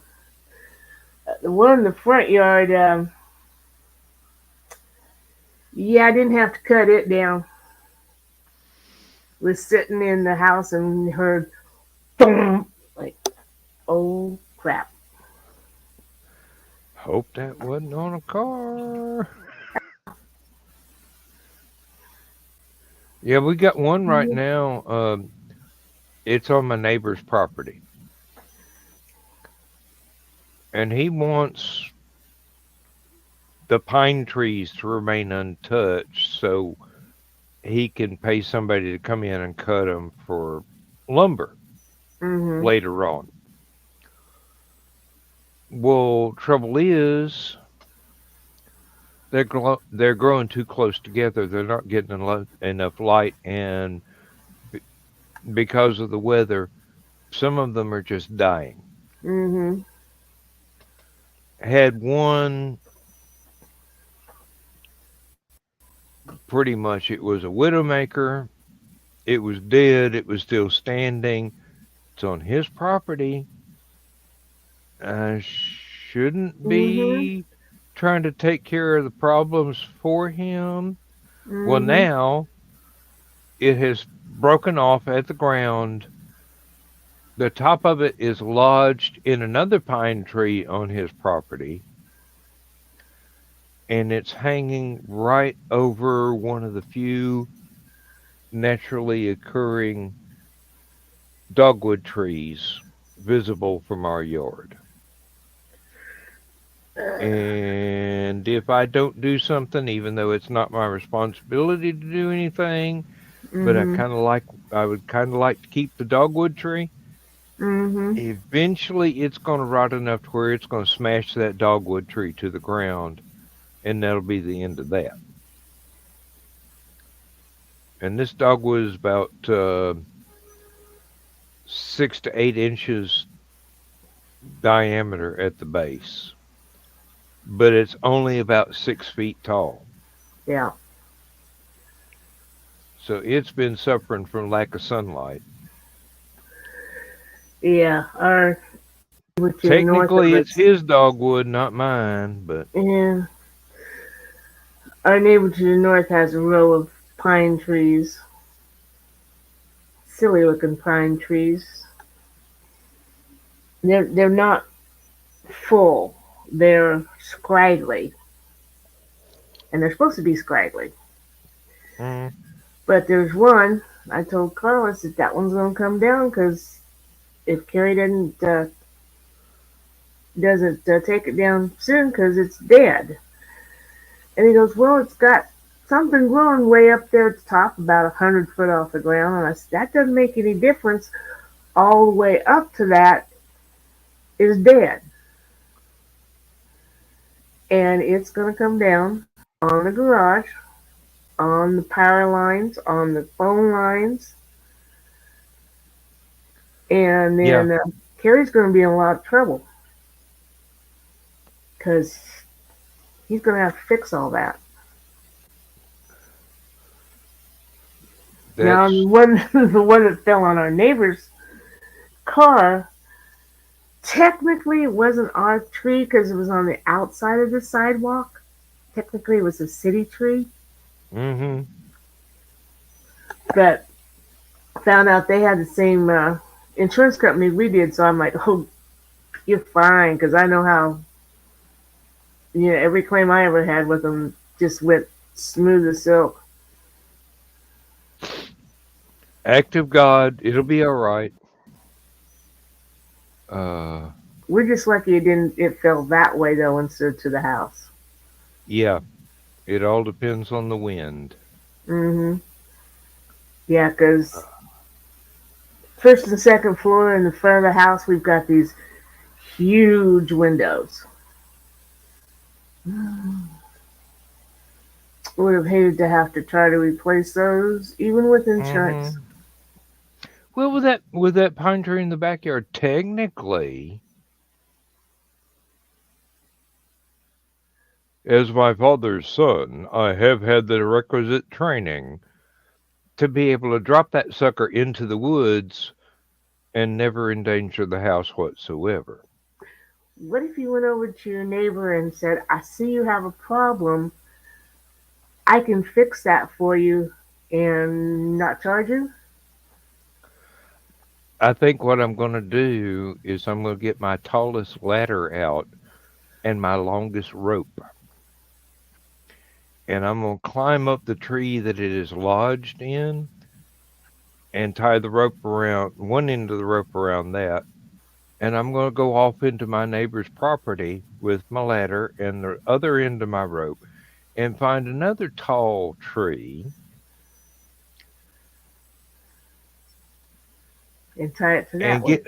The one in the front yard, Yeah, I didn't have to cut it down. Was sitting in the house and heard boom, like, oh crap. Hope that wasn't on a car. Yeah, we got one right Mhm. now. It's on my neighbor's property, and he wants the pine trees to remain untouched so he can pay somebody to come in and cut them for lumber Mhm. later on. Well, trouble is they're growing too close together. They're not getting enough light, and b- because of the weather, some of them are just dying. Mhm. Had one pretty much it was a widowmaker. It was dead. It was still standing. It's on his property. I shouldn't Mhm. be trying to take care of the problems for him. Well, Mhm. now it has broken off at the ground. The top of it is lodged in another pine tree on his property, and it's hanging right over one of the few naturally occurring dogwood trees visible from our yard. And if I don't do something, even though it's not my responsibility to do anything, but Mhm. I would kind of like to keep the dogwood tree. Mhm. Eventually, it's going to rot enough to where it's going to smash that dogwood tree to the ground, and that'll be the end of that. And this dogwood is about 6 to 8 inches diameter at the base, but it's only about 6 feet tall. Yeah. So it's been suffering from lack of sunlight. Yeah. Our which is north of Technically, it's us. his dogwood, not mine, but Yeah. Our neighbor to the north has a row of pine trees. Silly looking pine trees. They're not full. They're scraggly, and they're supposed to be scraggly. mm, But there's one. I told Carlos that that one's gonna come down because if Carrie doesn't take it down soon, because it's dead. And he goes, well, it's got something growing way up there at the top, about 100 foot off the ground. And I said, that doesn't make any difference. All the way up to that is dead, and it's gonna come down on the garage, on the power lines, on the phone lines, and yeah, then Carrie's going to be in a lot of trouble because he's going to have to fix all that. Now, that's the one that fell on our neighbor's car, technically it wasn't our tree because it was on the outside of the sidewalk. Technically, it was a city tree, mm-hmm. but found out they had the same insurance company we did. So I'm like, oh, you're fine because I know how. Every claim I ever had with them just went smooth as silk. Act of God. It'll be all right. Uh, We're just lucky it didn't. It fell that way though instead to the house. yeah. It all depends on the wind. Mhm. Yeah, because first and second floor in the front of the house, we've got these huge windows. Would have hated to have to try to replace those, even with insurance. Mm-hmm. Well, with that pine tree in the backyard, technically, as my father's son, I have had the requisite training to be able to drop that sucker into the woods and never endanger the house whatsoever. What if you went over to your neighbor and said, "I see you have a problem. I can fix that for you and not charge you. I think what I'm going to do is I'm going to get my tallest ladder out and my longest rope, and I'm going to climb up the tree that it is lodged in and tie the rope around one end of the rope around that. And I'm going to go off into my neighbor's property with my ladder and the other end of my rope and find another tall tree And tie it to that and one.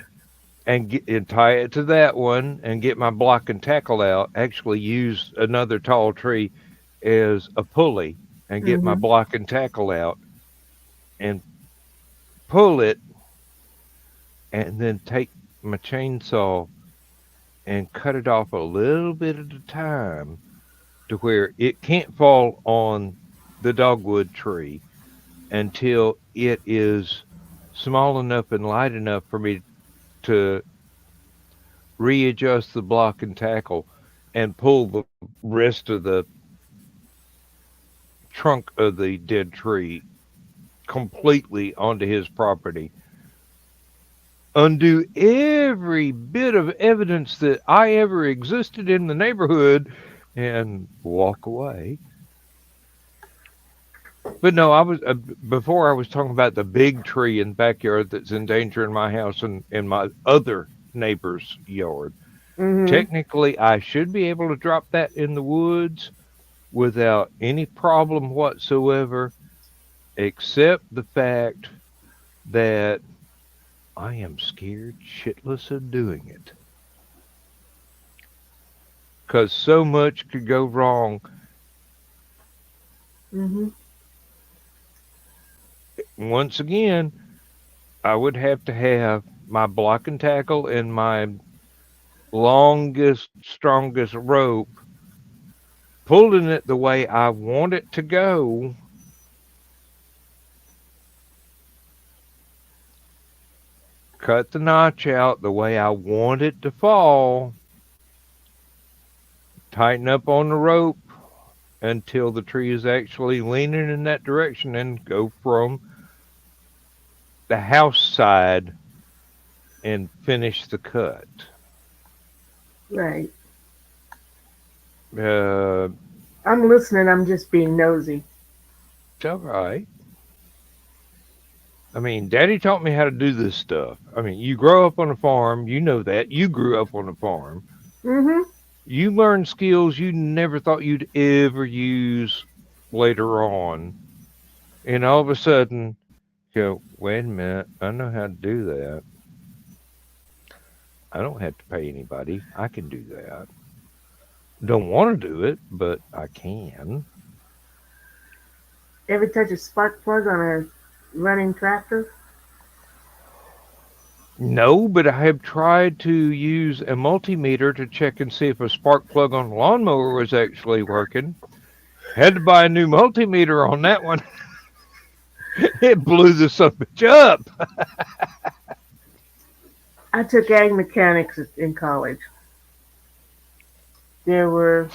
and tie it to that one and get my block and tackle out. Actually, use another tall tree as a pulley and get my Mm-hmm. block and tackle out and pull it, and then take my chainsaw and cut it off a little bit at a time to where it can't fall on the dogwood tree until it is small enough and light enough for me to readjust the block and tackle and pull the rest of the trunk of the dead tree completely onto his property. Undo every bit of evidence that I ever existed in the neighborhood and walk away. But no, I was before I was talking about the big tree in the backyard that's endangering my house and my other neighbor's yard. Mm-hmm. Technically, I should be able to drop that in the woods without any problem whatsoever, except the fact that I am scared shitless of doing it. Because so much could go wrong. Mm-hmm. Once again, I would have to have my block and tackle and my longest, strongest rope, pulling it the way I want it to go, cut the notch out the way I want it to fall, tighten up on the rope until the tree is actually leaning in that direction, and go from the house side and finish the cut. Right. Uh, I'm listening. I'm just being nosy. it's all right. I mean, Daddy taught me how to do this stuff. I mean, you grow up on a farm, you know that. You grew up on a farm. Mm-hmm. You learn skills you never thought you'd ever use later on. And all of a sudden, you go, wait a minute, I know how to do that. I don't have to pay anybody. I can do that. Don't want to do it, but I can. Ever touch a spark plug on a running tractor? No, but I have tried to use a multimeter to check and see if a spark plug on the lawnmower was actually working. Had to buy a new multimeter on that one. It blew the son of a bitch up. I took ag mechanics in college. There were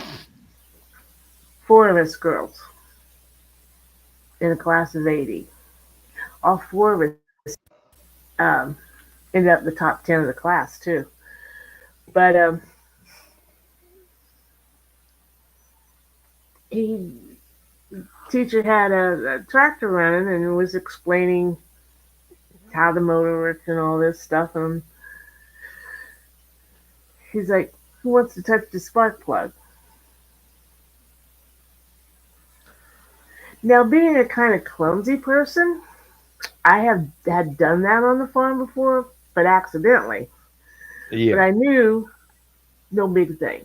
four of us girls in a class of 80. All four of us um, ended up in the top 10 of the class, too. But he teacher had a tractor running and was explaining how the motor works and all this stuff. And he's like, "Who wants to touch the spark plug?" Now, being a kind of clumsy person, I have had done that on the farm before, but accidentally. But Yeah. I knew no big thing,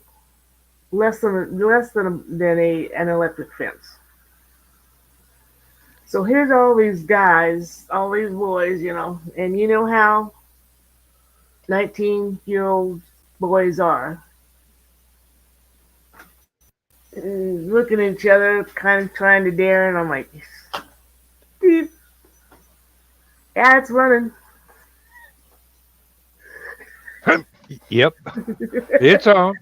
less than an electric fence. So here's all these guys, all these boys, and you know how 19-year-old boys are, looking at each other, kind of trying to dare, and I'm like, "Beep. Yeah, it's running." Yep. It's on.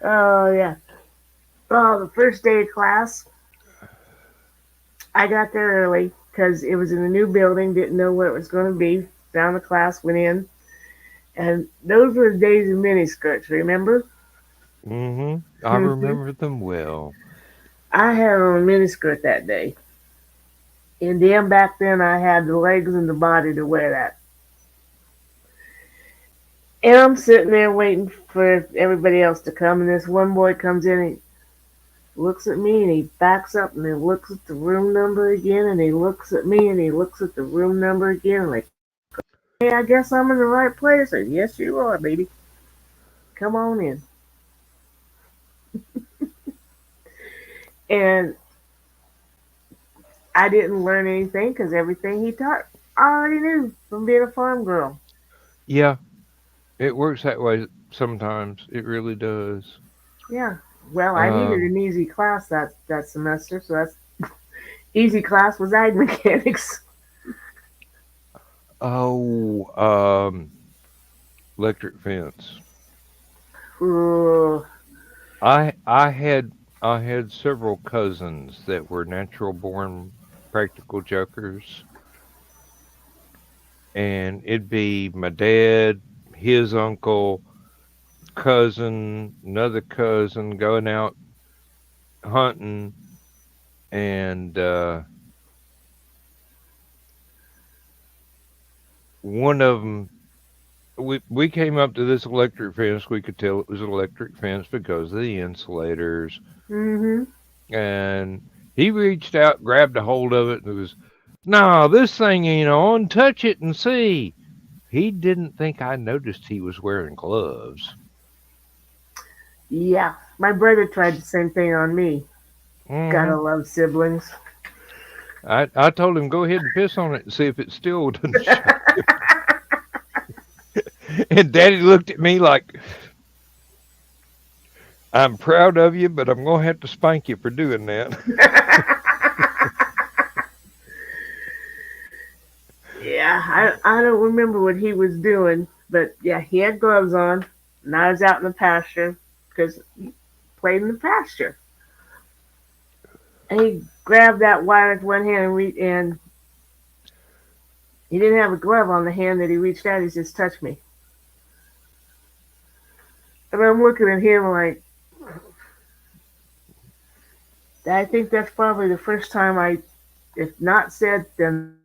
Oh yeah. Oh, the first day of class, I got there early because it was in a new building, didn't know what it was going to be. Found the class, went in, and those were the days of miniskirts, remember? I remember them well. I had on a miniskirt that day. And damn, back then I had the legs and the body to wear that. And I'm sitting there waiting for everybody else to come, and this one boy comes in and looks at me and he backs up and he looks at the room number again and he looks at me and he looks at the room number again like, hey, I guess I'm in the right place. And yes, you are, baby. Come on in. And I didn't learn anything because everything he taught I already knew from being a farm girl. Yeah, it works that way sometimes. It really does. Yeah. Well, I needed Um, an easy class that semester, so that's easy class was ag mechanics. oh, electric fence. Ooh, I had several cousins that were natural born practical jokers, and it'd be my dad, his uncle, cousin, another cousin going out hunting, and one of them. We came up to this electric fence. We could tell it was an electric fence because of the insulators. mm-hmm. And he reached out, grabbed a hold of it, and was, "No, this thing ain't on. Touch it and see." He didn't think I noticed he was wearing gloves. Yeah, my brother tried the same thing on me. hmm Gotta love siblings. I told him, go ahead and piss on it and see if it still doesn't show. And Daddy looked at me like, "I'm proud of you, but I'm going to have to spank you for doing that." Yeah, I don't remember what he was doing, but yeah, he had gloves on, and I was out in the pasture because he played in the pasture. And he grabbed that wire with one hand and he didn't have a glove on the hand that he reached out. He just touched me, and I'm looking at him like, I think that's probably the first time I, if not said, then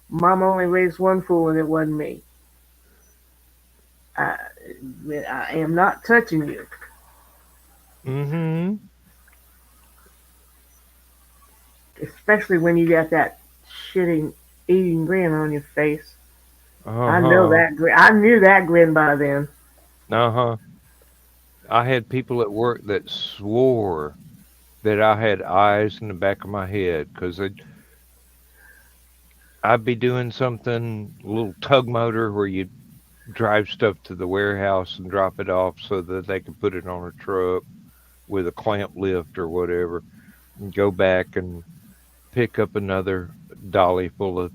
Mom only raised one fool and it wasn't me. I, I am not touching you. hmm Especially when you got that shitting eating grin on your face. I know Uh-huh. that grin. I knew that grin by then. Uh-huh. I had people at work that swore that I had eyes in the back of my head because I'd be doing something, a little tug motor where you drive stuff to the warehouse and drop it off so that they can put it on a truck with a clamp lift or whatever, and go back and pick up another dolly full of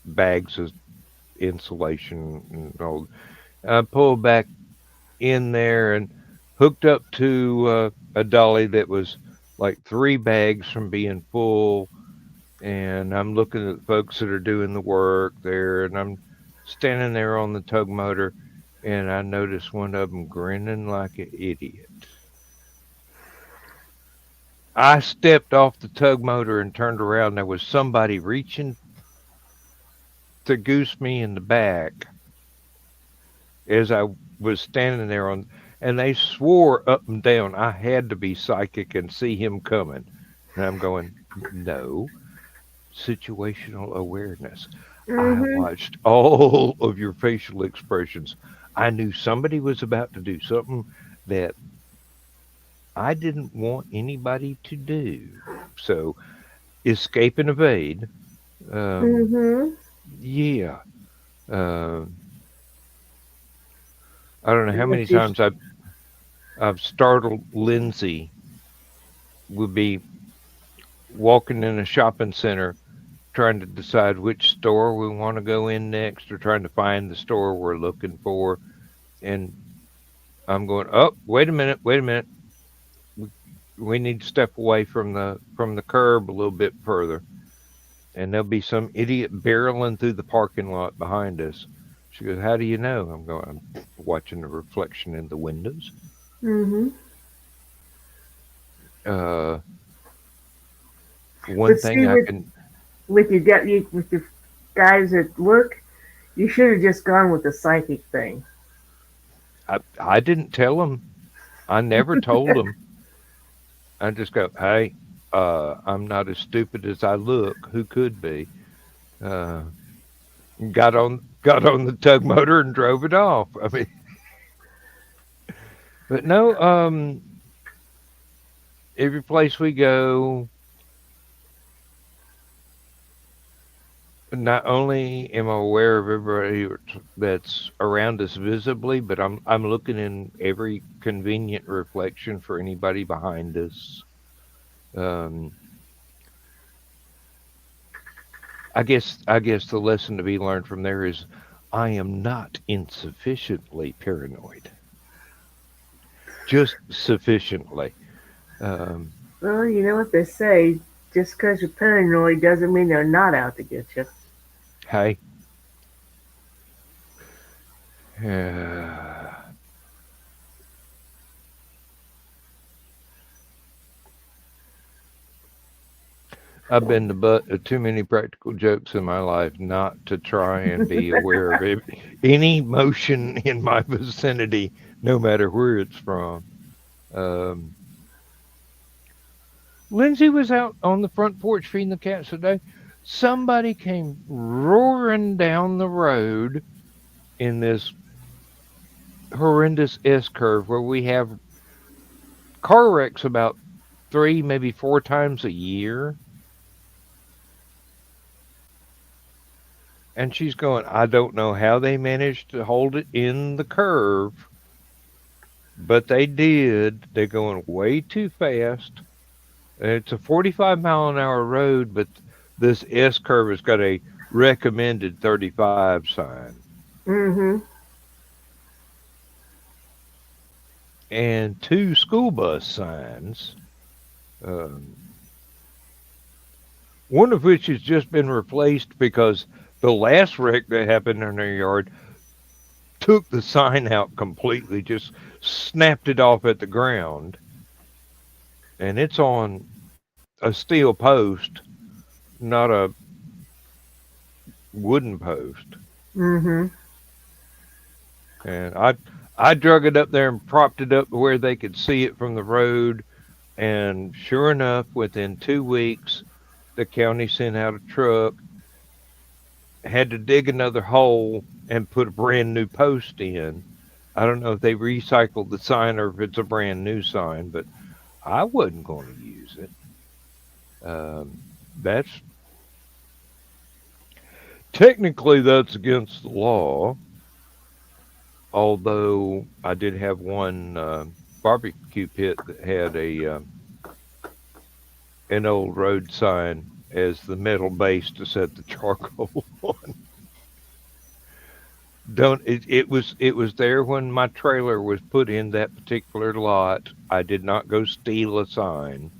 bags of insulation and all. I pulled back in there and hooked up to a dolly that was like three bags from being full. And I'm looking at the folks that are doing the work there, and I'm standing there on the tug motor, and I noticed one of them grinning like an idiot. I stepped off the tug motor and turned around. There was somebody reaching to goose me in the back as I was standing there on, and they swore up and down I had to be psychic and see him coming. And I'm going, no, situational awareness. I Mm-hmm. watched all of your facial expressions. I knew somebody was about to do something that I didn't want anybody to do. So escape and evade. Um, Mm-hmm. yeah. Uh, I don't know how many Yes, you times I've startled Lindsay. Would be walking in a shopping center trying to decide which store we want to go in next or trying to find the store we're looking for. And I'm going, oh, wait a minute, wait a minute. we need to step away from the curb a little bit further, and there'll be some idiot barreling through the parking lot behind us. She goes, "How do you know?" I'm going, "I'm watching the reflection in the windows." Mm-hmm. Uh, one But thing see, I can, with your guys at work, you should have just gone with the psychic thing. I didn't tell them. I never told them. I just go, "Hey, I'm not as stupid as I look. Who could be?" Uh, got on the tug motor and drove it off. I mean, but no, every place we go, not only am I aware of everybody that's around us visibly, but I'm looking in every convenient reflection for anybody behind us. Um, I guess the lesson to be learned from there is I am not insufficiently paranoid, just sufficiently. Um, Well, you know what they say. Just because you're paranoid doesn't mean they're not out to get you. hey, I've been the butt of too many practical jokes in my life not to try and be aware of any motion in my vicinity, no matter where it's from. Um, Lindsay was out on the front porch feeding the cats today. Somebody came roaring down the road in this horrendous S curve where we have car wrecks about three, maybe four times a year. And she's going, I don't know how they managed to hold it in the curve, but they did. They're going way too fast. It's a 45-mile-an-hour road, but this S curve has got a recommended 35 sign Mm-hmm. and two school bus signs, um, one of which has just been replaced because the last wreck that happened in their yard took the sign out completely, just snapped it off at the ground, and it's on a steel post, not a wooden post. Mm-hmm. And I drug it up there and propped it up where they could see it from the road. And sure enough, within 2 weeks, the county sent out a truck, had to dig another hole and put a brand new post in. I don't know if they recycled the sign or if it's a brand new sign, but I wasn't going to use it. That's technically that's against the law. Although I did have one barbecue pit that had a an old road sign as the metal base to set the charcoal on. Don't it was there when my trailer was put in that particular lot. I did not go steal a sign.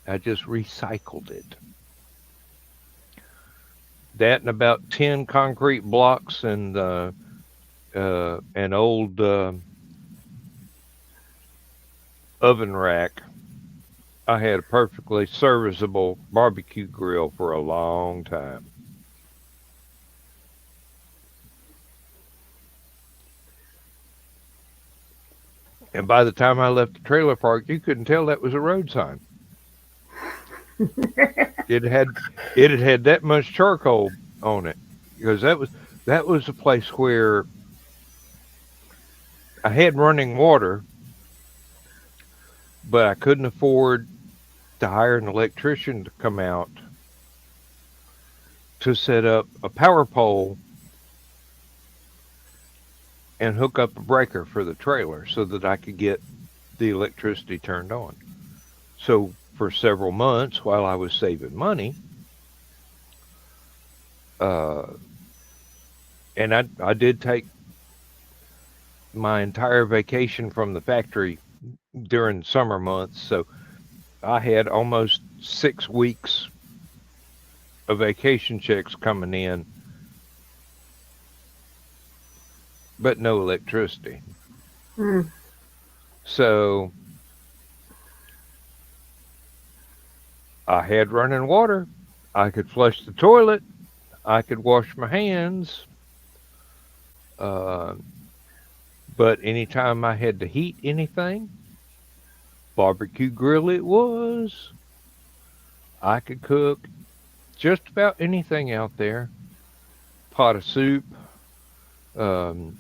I just recycled it. That and about 10 concrete blocks and an old oven rack. I had a perfectly serviceable barbecue grill for a long time. And by the time I left the trailer park, you couldn't tell that was a road sign. It had it had that much charcoal on it because that was a place where I had running water, but I couldn't afford to hire an electrician to come out to set up a power pole and hook up a breaker for the trailer so that I could get the electricity turned on. So for several months while I was saving money, uh, and I did take my entire vacation from the factory during summer months. So I had almost 6 weeks of vacation checks coming in, but no electricity. Mm. So I had running water. I could flush the toilet. I could wash my hands. Uh, but anytime I had to heat anything, barbecue grill it was. I could cook just about anything out there. Pot of soup, um,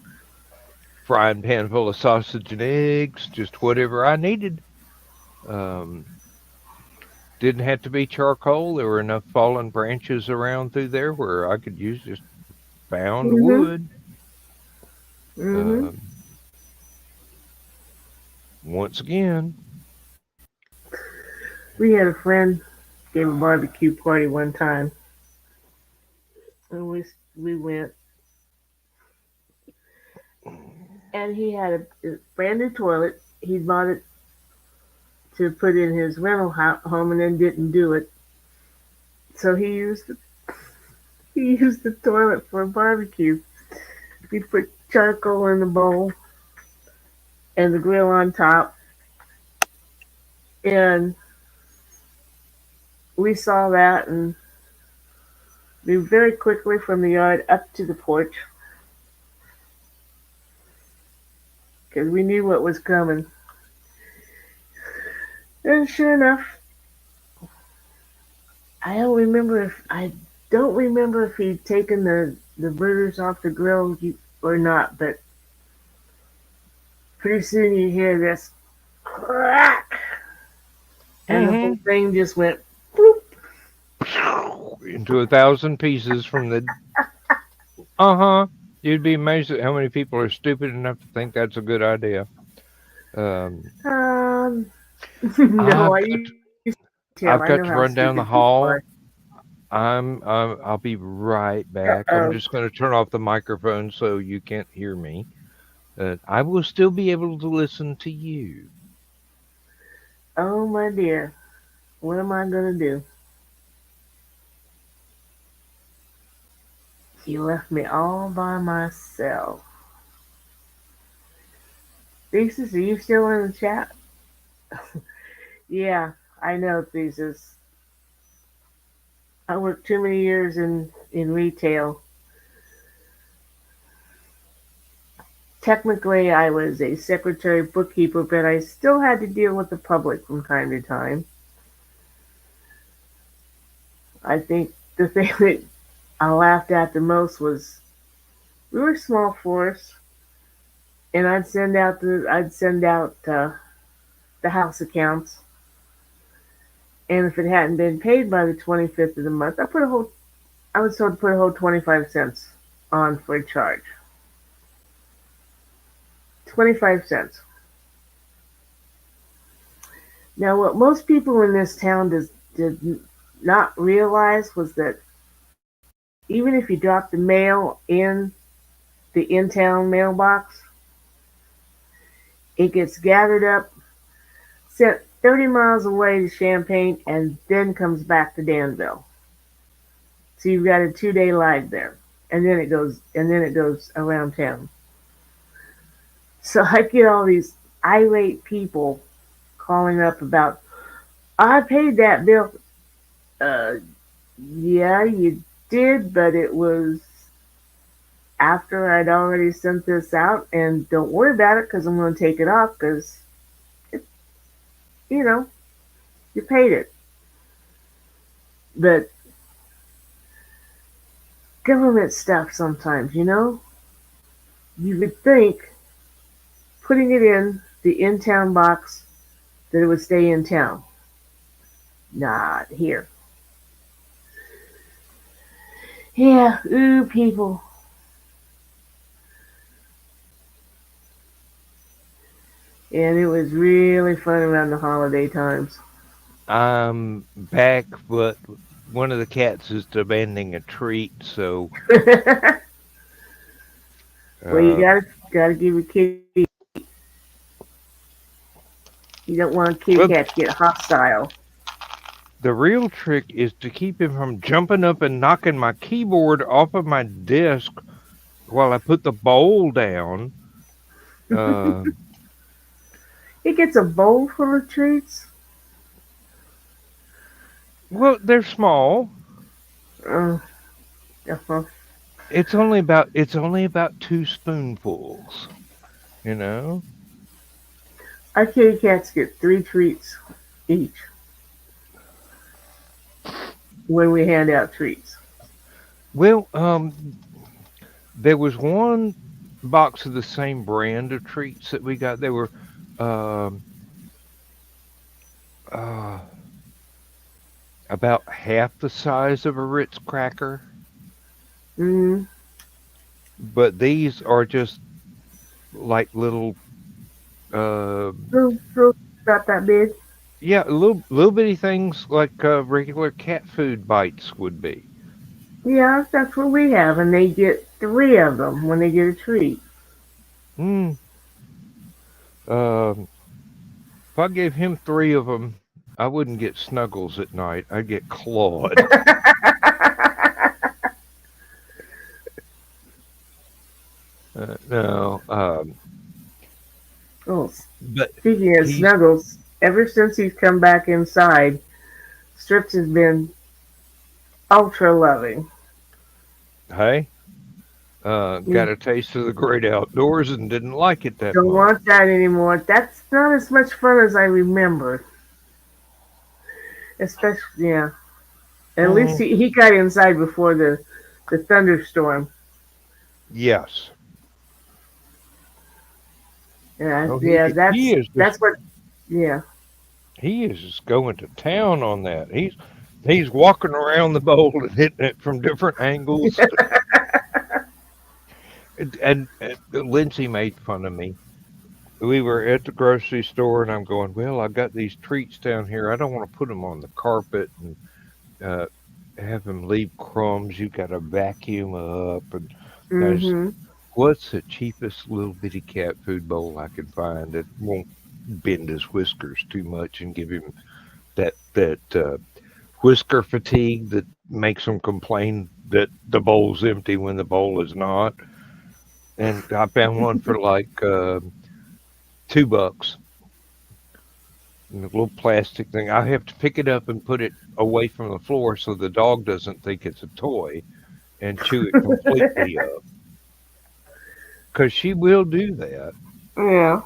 frying pan full of sausage and eggs, just whatever I needed. Um, didn't have to be charcoal. There were enough fallen branches around through there where I could use just found Mhm. wood. Mhm. Um, once again, We had a friend gave a barbecue party one time, and we went, and he had a brand new toilet. He bought it to put in his rental home, and then didn't do it. So he used the toilet for a barbecue. We put charcoal in the bowl and the grill on top, and we saw that and moved very quickly from the yard up to the porch because we knew what was coming. And sure enough, I don't remember if he'd taken the burgers off the grill or not, but pretty soon you hear this crack, and the whole hmm thing just went bloop. into 1,000 pieces from the. Uh huh. You'd be amazed at how many people are stupid enough to think that's a good idea. Um, Um, no, I've I got used to tell. I I've know got how to run down stupid the people are. hall. I'll be right back. I'm Uh-oh. just going to turn off the microphone so you can't hear me. I will still be able to listen to you. Oh, my dear. What am I going to do? You left me all by myself. Thesis, are you still in the chat? Yeah, I know, Thesis. I worked too many years in retail. Technically, I was a secretary bookkeeper, but I still had to deal with the public from time to time. I think the thing that I laughed at the most was we were a small force, and I'd send out the house accounts, and if it hadn't been paid by the 25th of the month, I was told to put a whole 25 cents on for a charge. 25 cents. Now, what most people in this town did not realize was that even if you drop the mail in the in-town mailbox, it gets gathered up, sent 30 miles away to Champaign, and then comes back to Danville. So you've got a 2-day lag there, and then it goes around town. So I get all these irate people calling up about, I paid that bill. Uh, yeah, you did, but it was after I'd already sent this out, and don't worry about it because I'm going to take it off because, you know, you paid it. But government stuff sometimes, you would think putting it in the in-town box that it would stay in town. Not here. Yeah, ooh, people. And it was really fun around the holiday times. I'm back, but one of the cats is demanding a treat, so Well, you uh, gotta give your kid. You don't want a kitty Well, cat to get hostile. the real trick is to keep him from jumping up and knocking my keyboard off of my desk while I put the bowl down. Uh, He gets a bowl full of treats. well, they're small. Uh, uh-huh. It's only about 2 spoonfuls. You know. Our kitty cats get 3 treats each when we hand out treats. Well, there was one box of the same brand of treats that we got. They were um, uh, about half the size of a Ritz cracker, Mm, but these are just like little, uh, little about that big. yeah, little bitty things like regular cat food bites would be. Yeah, that's what we have, and they get 3 of them when they get a treat. Hmm. Um, if I gave him 3 of them, I wouldn't get Snuggles at night. I'd get Claude. No, Oh, but speaking of he's Snuggles, ever since he's come back inside, Strips has been ultra loving. hey, You got a taste of the great outdoors and didn't like it that don't much. want that anymore. That's not as much fun as I remember. Especially, yeah. At least Mm, he got inside before the thunderstorm. yes. Yeah, Oh, yeah. he is just That's what. Yeah. he is just going to town on that. He's walking around the bowl and hitting it from different angles. And Lindsay made fun of me. We were at the grocery store, and I'm going, well, I got these treats down here. I don't want to put them on the carpet and uh, have them leave crumbs. You got to vacuum up. And I just, Mm-hmm. what's the cheapest little bitty cat food bowl I can find that won't bend his whiskers too much and give him that whisker fatigue that makes him complain that the bowl's empty when the bowl is not? And I found one for like $2. And a little plastic thing. I have to pick it up and put it away from the floor so the dog doesn't think it's a toy and chew it completely up. Because she will do that. Yeah.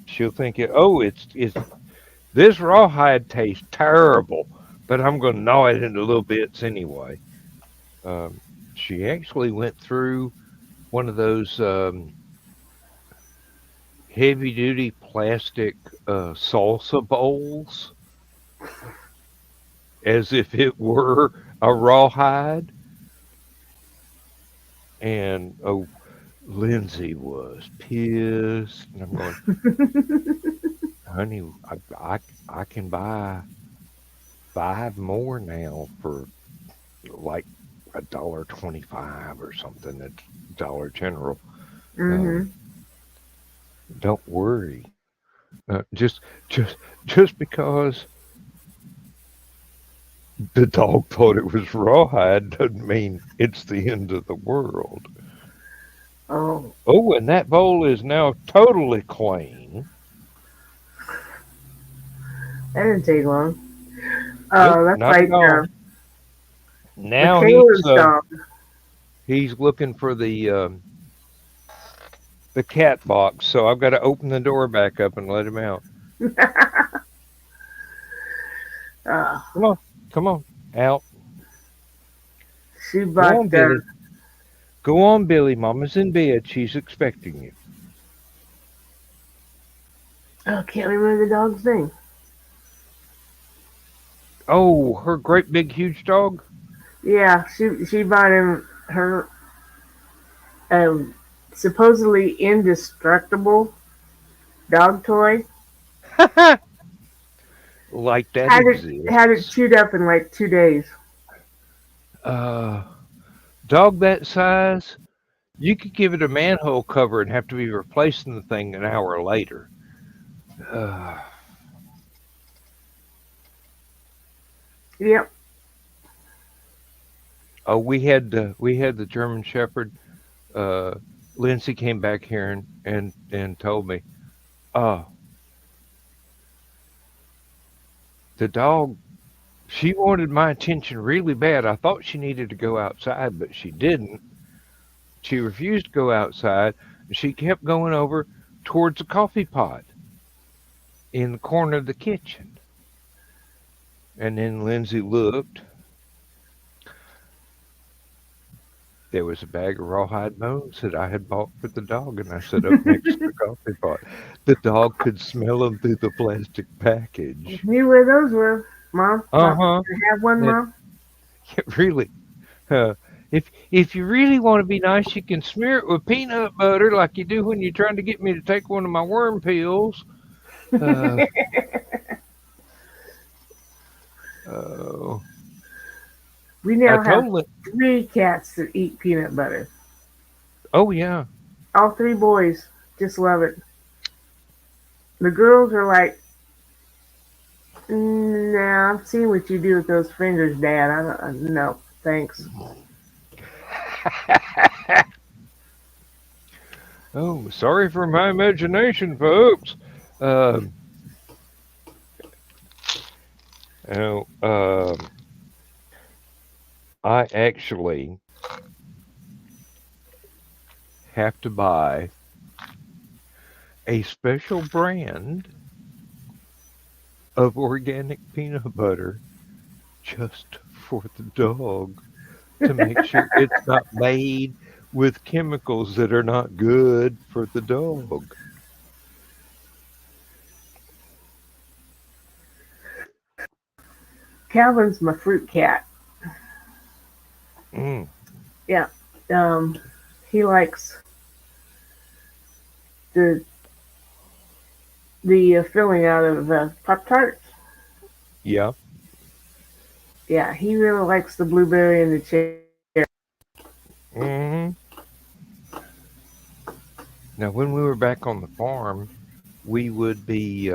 She'll think it's this rawhide tastes terrible, but I'm going to gnaw it into little bits anyway. Um, she actually went through one of those heavy duty plastic salsa bowls as if it were a rawhide. And oh, Lindsay was pissed. And I'm going, honey, I can buy 5 more now for like $1.25 or something at Dollar General. Mm-hmm. Um, don't worry. Just because the dog thought it was rawhide doesn't mean it's the end of the world. Oh, Oh, and that bowl is now totally clean. that didn't take long. Nope, That's not at like all. Now Michaela's dog. he's looking for the cat box, so I've got to open the door back up and let him out. uh, Come on, come on, out. she Go on, bought Billy. Go on, Billy. Mama's in bed. She's expecting you. I can't remember the dog's name. Oh, her great big huge dog. Yeah, she bought him her um, supposedly indestructible dog toy. Like that Had it exists. chewed up in like 2 days. Uh, Dog that size, you could give it a manhole cover and have to be replacing the thing an hour later. Uh, Yep. oh, we had the German Shepherd. Uh, Lindsay came back here and told me, oh, the dog. She wanted my attention really bad. I thought she needed to go outside, but she didn't. She refused to go outside. She kept going over towards the coffee pot in the corner of the kitchen. And then Lindsay looked. There was a bag of rawhide bones that I had bought for the dog, and I set up next to the coffee pot. The dog could smell them through the plastic package. Knew where those were, Mom. Uh Mom, huh. you have one, It, Mom? it really. If you really want to be nice, you can smear it with peanut butter like you do when you're trying to get me to take one of my worm pills. Uh, oh, We I now have told it. 3 cats that eat peanut butter. Oh yeah. All 3 boys just love it. The girls are like, nah, I've seen what you do with those fingers, Dad. I don't, no, thanks. Oh, sorry for my imagination, folks. Um, oh, I actually have to buy a special brand of organic peanut butter just for the dog to make sure it's not made with chemicals that are not good for the dog. Calvin's my fruit cat. Mm, Yeah. Um, he likes the filling out of Pop Tarts. yeah. Yeah, he really likes the blueberry and the cherry. Hmm. Now, when we were back on the farm, we would be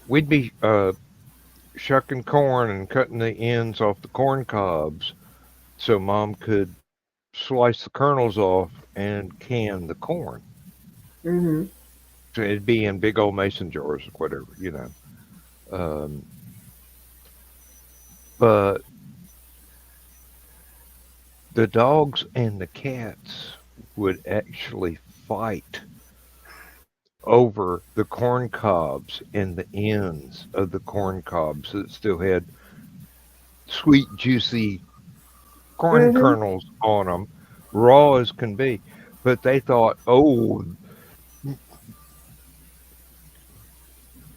we'd be shucking corn and cutting the ends off the corn cobs so Mom could slice the kernels off and can the corn. Hmm. So it'd be in big old mason jars or whatever, you know. Um, but the dogs and the cats would actually fight over the corn cobs and the ends of the corn cobs that still had sweet, juicy corn Hmm. kernels on them, raw as can be. But they thought, oh,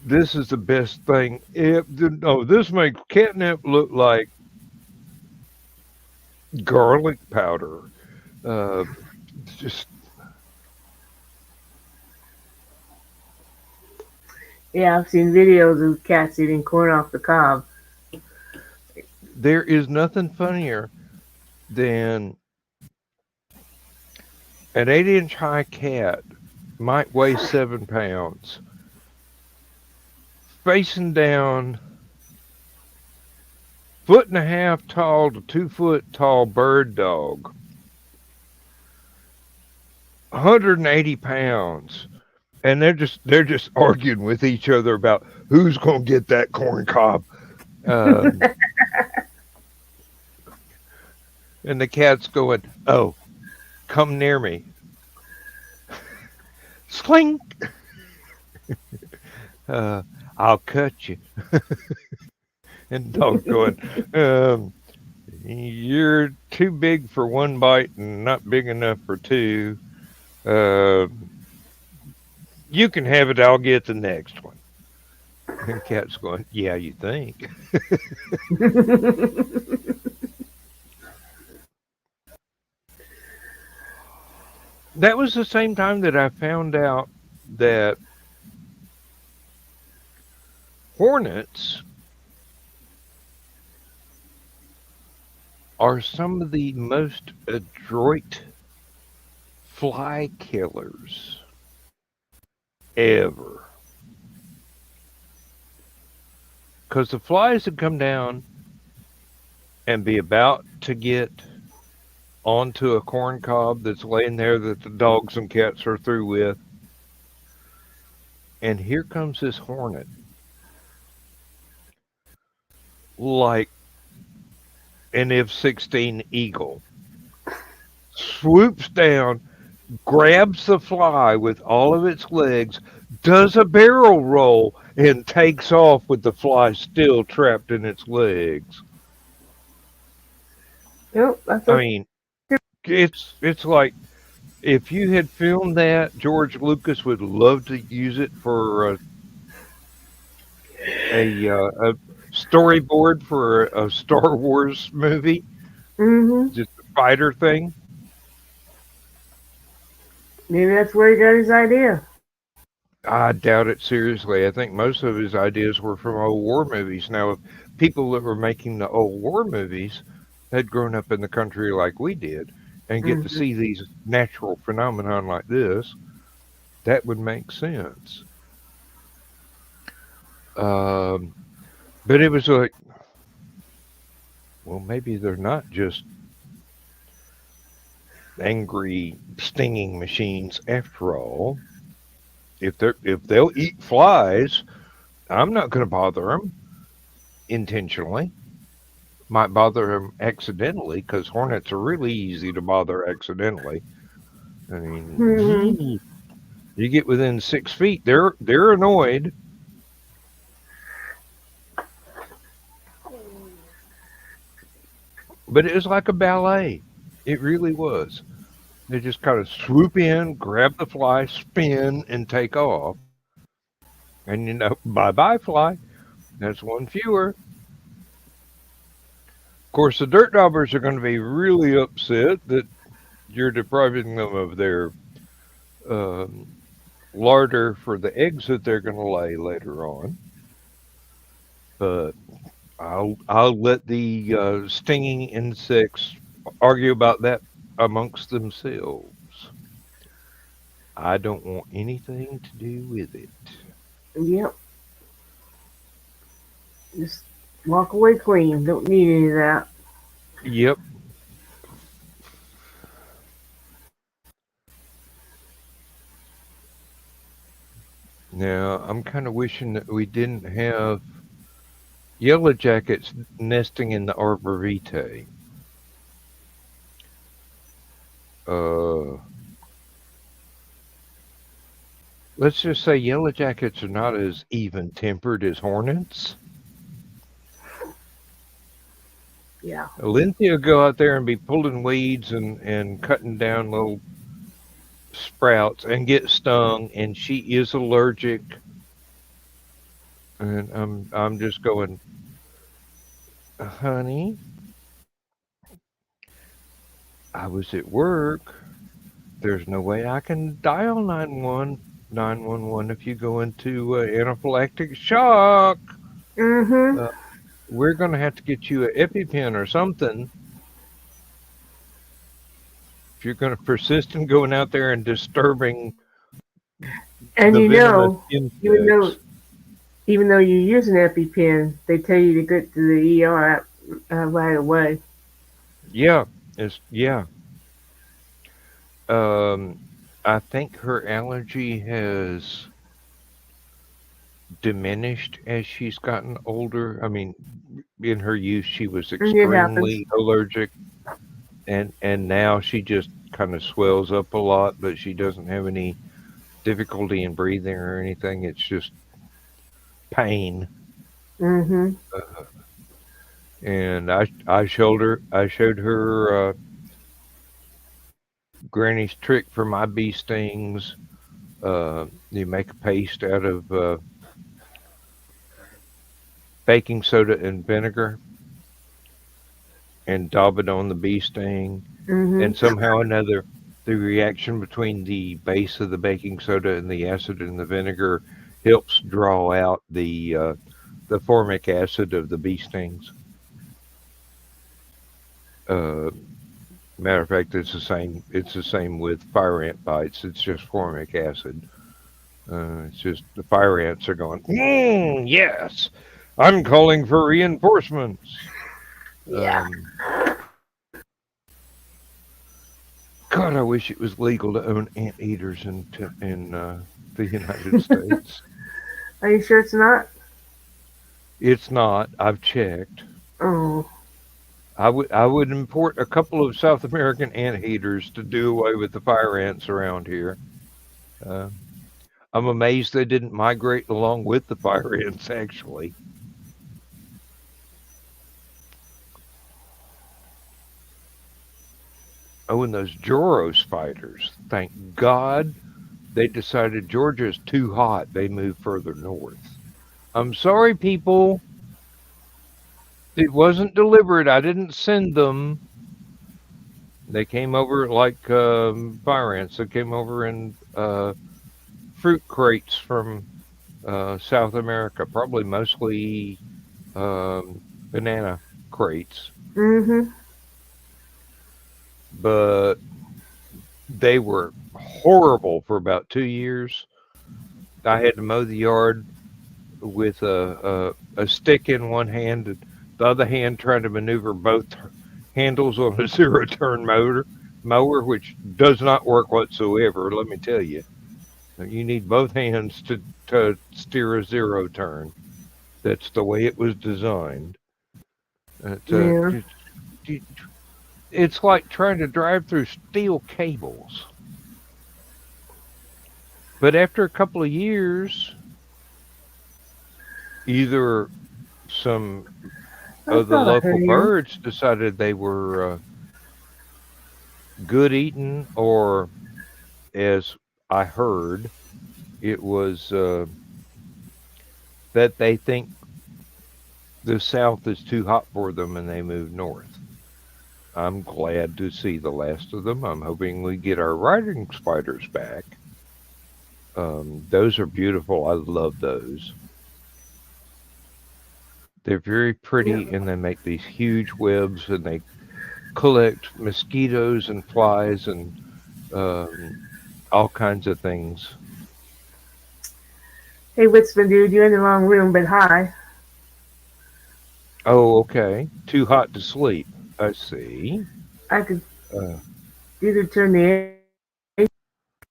this is the best thing. No, this makes catnip look like garlic powder. Uh, just Yeah, I've seen videos of cats eating corn off the cob. there is nothing funnier than an 8-inch high cat might weigh 7 pounds, facing down, foot and a half tall to 2 foot tall bird dog, 180 pounds, and they're just arguing with each other about who's gonna get that corn cob. Um, and the cat's going, "Oh, come near me, slink. Uh, I'll cut you." And the dog's going, um, "You're too big for one bite and not big enough for two. Uh, you can have it. I'll get the next one." And cat's going, "Yeah, you think?" That was the same time that I found out that hornets are some of the most adroit fly killers ever. Because the flies would come down and be about to get onto a corn cob that's laying there that the dogs and cats are through with. And here comes this hornet, like an F-16 Eagle, swoops down, grabs the fly with all of its legs, does a barrel roll, and takes off with the fly still trapped in its legs. Nope, that's I okay. mean, it's like if you had filmed that, George Lucas would love to use it for a storyboard for a Star Wars movie, Mm-hmm. just a fighter thing. Maybe that's where he got his idea. I doubt it seriously. I think most of his ideas were from old war movies. Now, if people that were making the old war movies had grown up in the country like we did and get to Mm-hmm. see these natural phenomenon like this, that would make sense. Um, but it was like, well, maybe they're not just angry stinging machines after all. If they'll eat flies, I'm not going to bother them intentionally. Might bother them accidentally because hornets are really easy to bother accidentally. I Mm-hmm. mean, you get within 6 feet, they're annoyed. But it was like a ballet. It really was. They just kind of swoop in, grab the fly, spin, and take off. And bye bye fly. That's one fewer. Of course, the dirt daubers are going to be really upset that you're depriving them of their um, larder for the eggs that they're going to lay later on. But I'll let the stinging insects argue about that amongst themselves. I don't want anything to do with it. Yep. Just walk away clean. Don't need any of that. Yep. Now I'm kind of wishing that we didn't have yellow jackets nesting in the arbor vitae. Uh, let's just say yellow jackets are not as even tempered as hornets. Yeah. Lindsay will go out there and be pulling weeds and cutting down little sprouts and get stung, and she is allergic. And I'm just going, honey, I was at work. There's no way I can dial 911 if you go into anaphylactic shock. Mm-hmm. Uh, we're going to have to get you an EpiPen or something if you're going to persist in going out there and disturbing And the you venomous know, even though insects. even though you use an EpiPen, they tell you to get to the ER right away. Yeah, yeah. Um, I think her allergy has diminished as she's gotten older. I mean, in her youth, she was It happens. extremely allergic, and now she just kind of swells up a lot, but she doesn't have any difficulty in breathing or anything. It's just pain. Mm-hmm. And I showed her Granny's trick for my bee stings. You make a paste out of baking soda and vinegar and daub it on the bee sting, Mm-hmm. and somehow or another, the reaction between the base of the baking soda and the acid in the vinegar helps draw out the formic acid of the bee stings. Uh, Matter of fact, it's the same. It's the same with fire ant bites. It's just formic acid. It's just the fire ants are going. Yes, I'm calling for reinforcements. Yeah. Um, God, I wish it was legal to own anteaters in the United States. Are you sure it's not? It's not. I've checked. Oh, I would import a couple of South American anteaters to do away with the fire ants around here. Uh, I'm amazed they didn't migrate along with the fire ants. Actually, oh, and those Joros spiders. Thank God they decided Georgia's too hot. They moved further north. I'm sorry, people. It wasn't deliberate. I didn't send them. They came over like fire ants. They came over in fruit crates from South America, probably mostly banana crates, mm-hmm. but they were horrible for about 2 years. I had to mow the yard with a stick in one hand and the other hand trying to maneuver both handles on a zero turn mower, which does not work whatsoever. Let me tell you, you need both hands to steer a zero turn. That's the way it was designed. To, Yeah. it's like trying to drive through steel cables. But after a couple of years, either some of That's the not a local hurry. birds decided they were good eating, or as I heard, it was that they think the South is too hot for them and they move north. I'm glad to see the last of them. I'm hoping we get our riding spiders back. Those are beautiful. I love those. They're very Yeah. pretty and they make these huge webs and they collect mosquitoes and flies and um, all kinds of things. Hey, Witzman, dude, you're in the wrong room, but hi. Oh, okay. Too hot to sleep. I see. I could Uh, either turn the AC if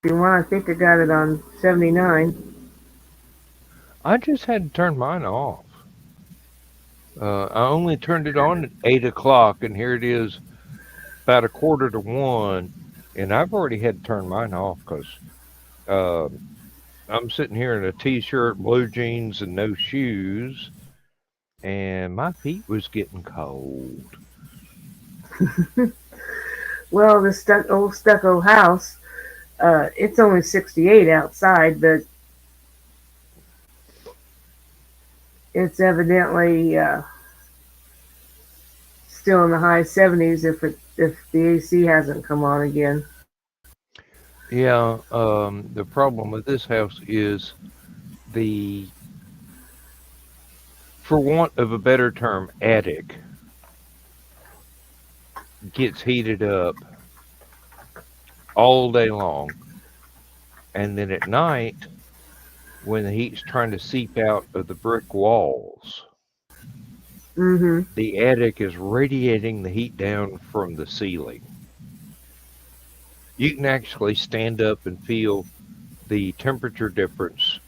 you want. I think I got it on 79. I just had to turn mine off. I only turned it on at 8 o'clock, and here it is about a quarter to one, and I've already had to turn mine off because I'm sitting here in a t-shirt, blue jeans, and no shoes, and my feet was getting cold. Well, the old stucco house, it's only 68 outside, but it's evidently still in the high 70s if the AC hasn't come on again. Yeah, the problem with this house is the, for want of a better term, attic gets heated up all day long. And then at night, when the heat's trying to seep out of the brick walls, Mm-hmm. the attic is radiating the heat down from the ceiling. You can actually stand up and feel the temperature difference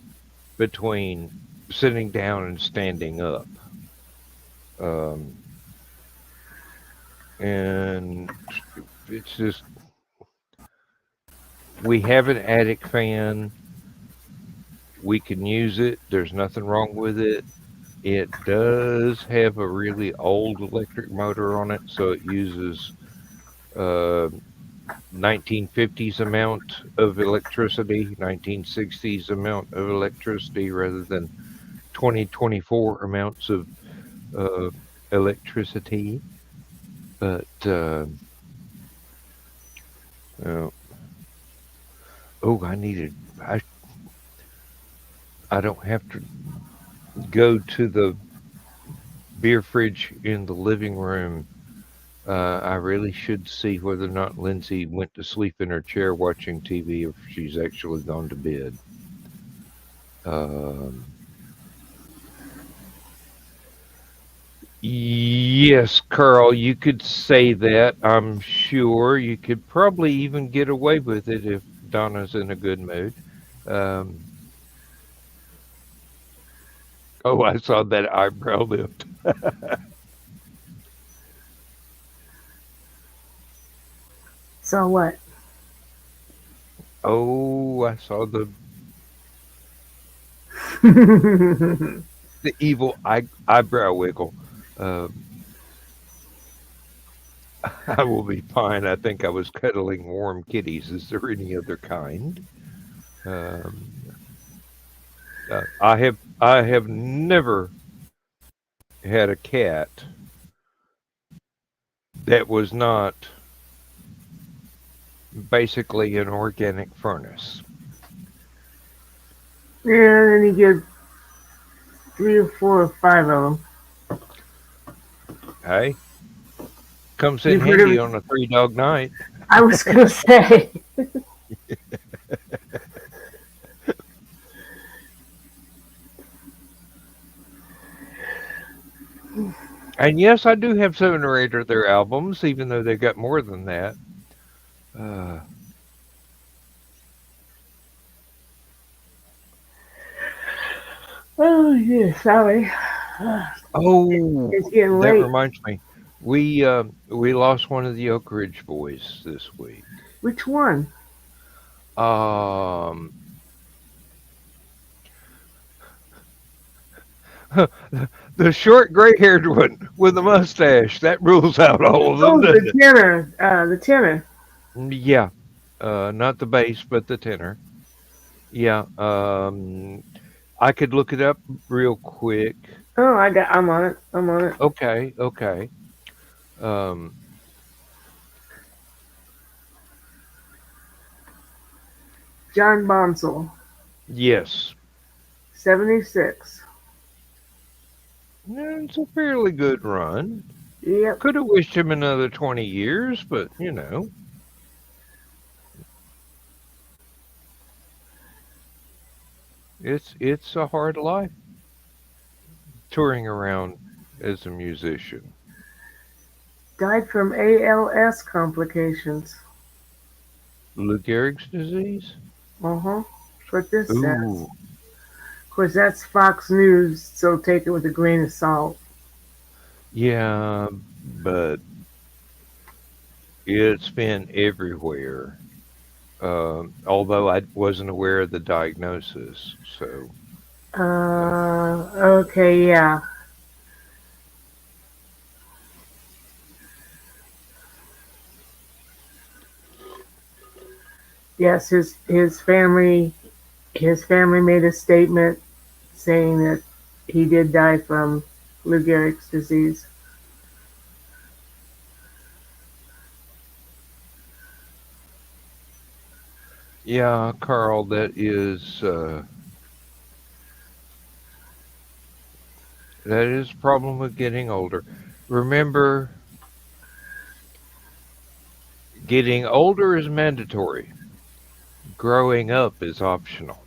between sitting down and standing up. Um, and it's just, we have an attic fan. We can use it. There's nothing wrong with it. It does have a really old electric motor on it, so it uses uh, 1950s amount of electricity, 1960s amount of electricity, rather than 2024 amounts of uh, electricity. But uh, oh, I I don't have to go to the beer fridge in the living room I really should see whether or not Lindsay went to sleep in her chair watching TV or if she's actually gone to bed. Um, yes, Carl, you could say that. I'm sure you could probably even get away with it if Donna's in a good mood. Um, oh, I saw that eyebrow lift. So what? Oh, I saw the evil eyebrow wiggle. Um, I will be fine. I think I was cuddling warm kitties. Is there any other kind? Um, I have never had a cat that was not basically an organic furnace. Yeah, then you get 3 or 4 or 5 of them. Hey, comes in You've heard handy of? on a 3 dog night. I was gonna say. And yes, I do have 7 or 8 of their albums, even though they got more than that. Uh, Oh yeah, sorry. oh, It's getting that late. reminds me. We lost one of the Oak Ridge boys this week. Which one? Um, the short gray-haired one with the mustache. That rules out all of them, Oh, doesn't the it? tenor. The tenor. Yeah. Not the bass, but the tenor. Yeah. I could look it up real quick. Oh, I got. I'm on it. I'm on it. Okay, okay. Um, John Bonsall, yes. 76. Yeah, it's a fairly good run. Yep. Could have wished him another 20 years, but it's a hard life touring around as a musician. Died from ALS complications. Lou Gehrig's disease? That's what this says. Ooh, Of course, that's Fox News, so take it with a grain of salt. yeah, but it's been everywhere. Although I wasn't aware of the diagnosis, so Okay, yeah. Yes, his family made a statement saying that he did die from Lou Gehrig's disease. yeah, Carl, that is a problem with getting older. Remember, getting older is mandatory. Growing up is optional.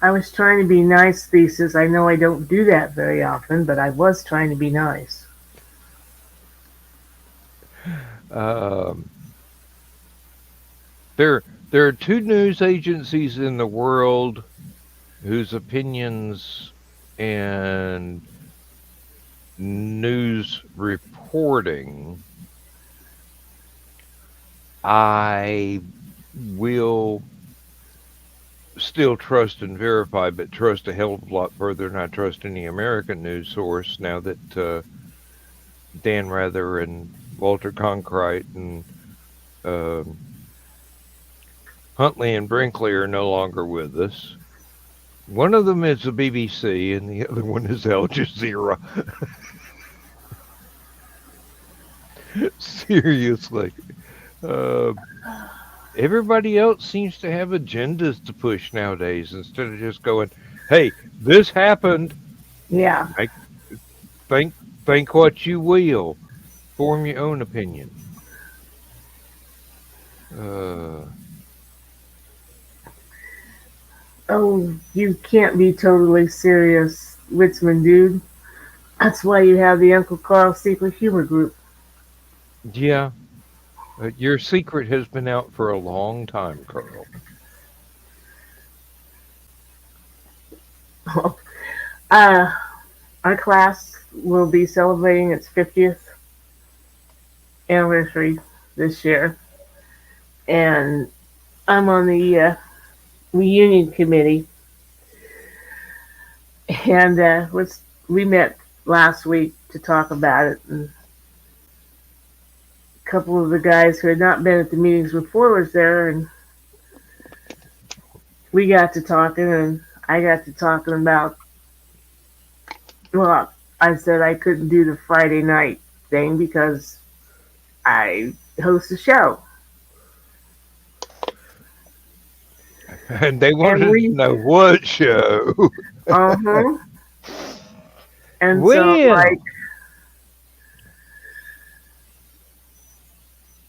I was trying to be nice, thesis. I know I don't do that very often, but I was trying to be nice. Um, there are two news agencies in the world whose opinions and news reporting I will still trust and verify, but trust a hell of a lot further than I trust any American news source now that Dan Rather and Walter Cronkite and um Huntley and Brinkley are no longer with us. One of them is the BBC, and the other one is Al Jazeera. Seriously. Uh, Everybody else seems to have agendas to push nowadays instead of just going, hey, this happened. Yeah. Make, Think what you will. Form your own opinion. Uh, Oh, you can't be totally serious, Witzman dude. That's why you have the Uncle Carl Secret Humor Group. yeah, your secret has been out for a long time, Carl. uh, our class will be celebrating its 50th anniversary this year, and I'm on the reunion committee. And we met last week to talk about it, and a couple of the guys who had not been at the meetings before was there, and we got to talking, and I got to talking about, well, I said I couldn't do the Friday night thing because I host a show. And they And wanted to know what show. uh-huh. And so, Well,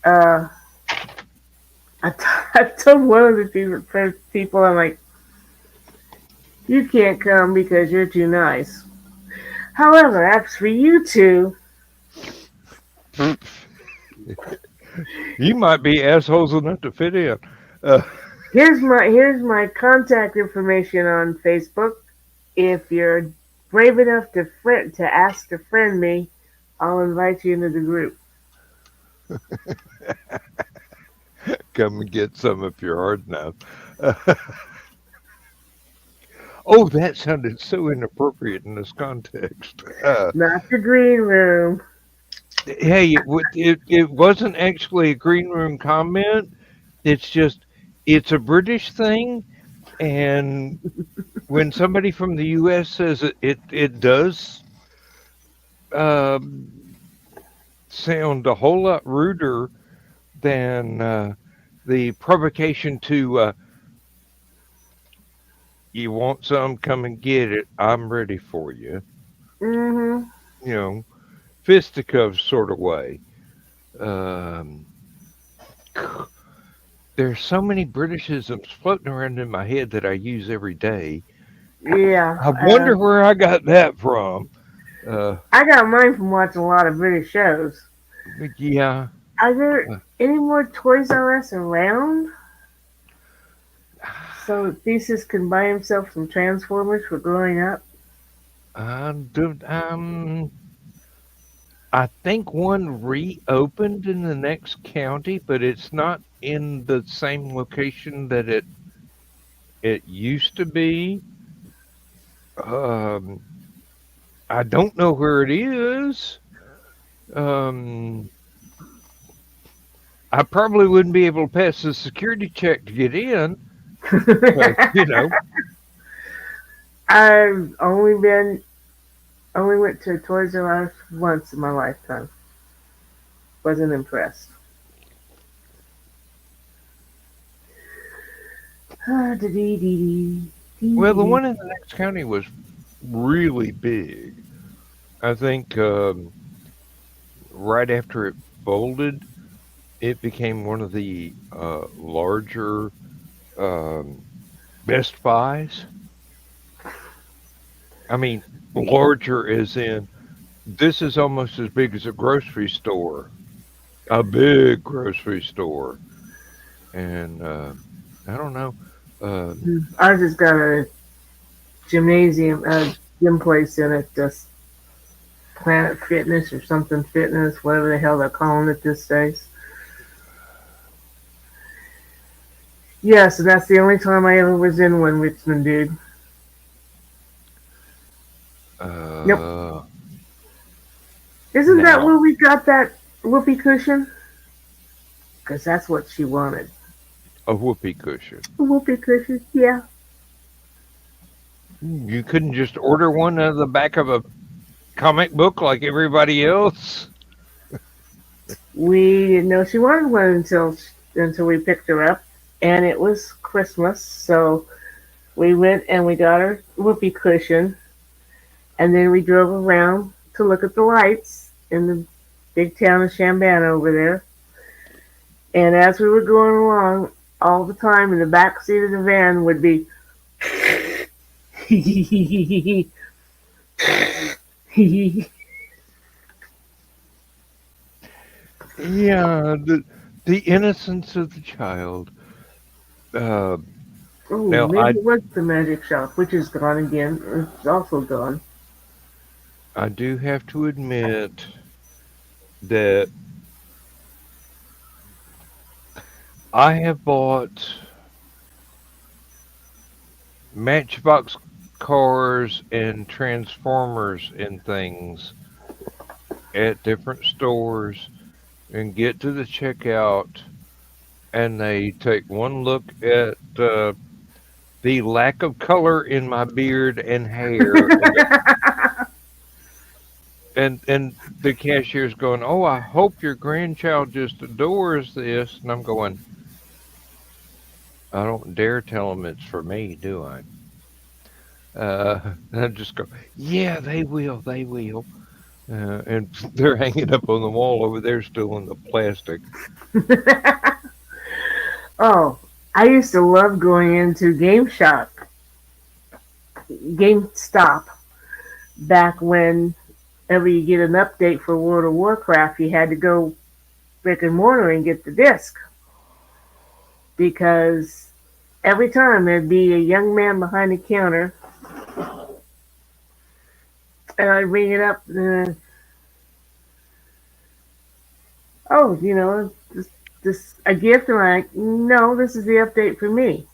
uh, I told one of the people, I'm like, you can't come because you're too nice. However, as for you two, you might be assholes enough to fit in. Uh, here's my contact information on Facebook. If you're brave enough to ask to friend me, I'll invite you into the group. come and get some if you're hard enough. Oh, that sounded so inappropriate in this context. Not the green room. Hey, it wasn't actually a green room comment. It's just, it's a British thing. And when somebody from the U.S. says it does um, sound a whole lot ruder than the provocation to, you want some, come and get it. I'm ready for you. Mm-hmm. You know, fisticuffs sort of way. Um, there's so many Britishisms floating around in my head that I use every day. Yeah. I wonder where I got that from. I got mine from watching a lot of British shows. Yeah. Are there any more Toys R Us around? So Thesis can buy himself some Transformers for growing up? I think one reopened in the next county, but it's not in the same location that it used to be. Um, I don't know where it is. Um, I probably wouldn't be able to pass the security check to get in, but I've only went to Toys R Us once in my lifetime. Wasn't impressed. well, the one in the next county was really big. I think right after it folded, it became one of the larger um, Best Buys. I mean, larger as in this is almost as big as a grocery store, a big grocery store. And I don't know. Ours has got a gymnasium, a gym place in it, just Planet Fitness or something fitness, whatever the hell they're calling it these days. Yeah, so that's the only time I ever was in one, Richmond, dude. Nope. Isn't that where we got that whoopee cushion? Because that's what she wanted. A whoopee cushion. A whoopee cushion, yeah. You couldn't just order one out of the back of a comic book like everybody else? We didn't know she wanted one until we picked her up, and it was Christmas, so we went and we got her whoopee cushion, and then we drove around to look at the lights in the big town of Chambana over there. And as we were going along, all the time in the back seat of the van would be Yeah, the innocence of the child. Uh, Oh, now maybe it was the magic shop, which is gone again. It's also gone. I do have to admit that I have bought Matchbox cars and Transformers and things at different stores and get to the checkout and they take one look at the lack of color in my beard and hair and the cashier's going, "Oh, I hope your grandchild just adores this." And I'm going, "I don't dare tell them it's for me, do I?" And I just go, "Yeah, they will." And they're hanging up on the wall over there still in the plastic. Oh, I used to love going into GameStop, back when ever you get an update for World of Warcraft, you had to go brick and mortar and get the disc. Because every time there'd be a young man behind the counter, and I'd ring it up, oh, this a gift, and I'm like, no, this is the update for me.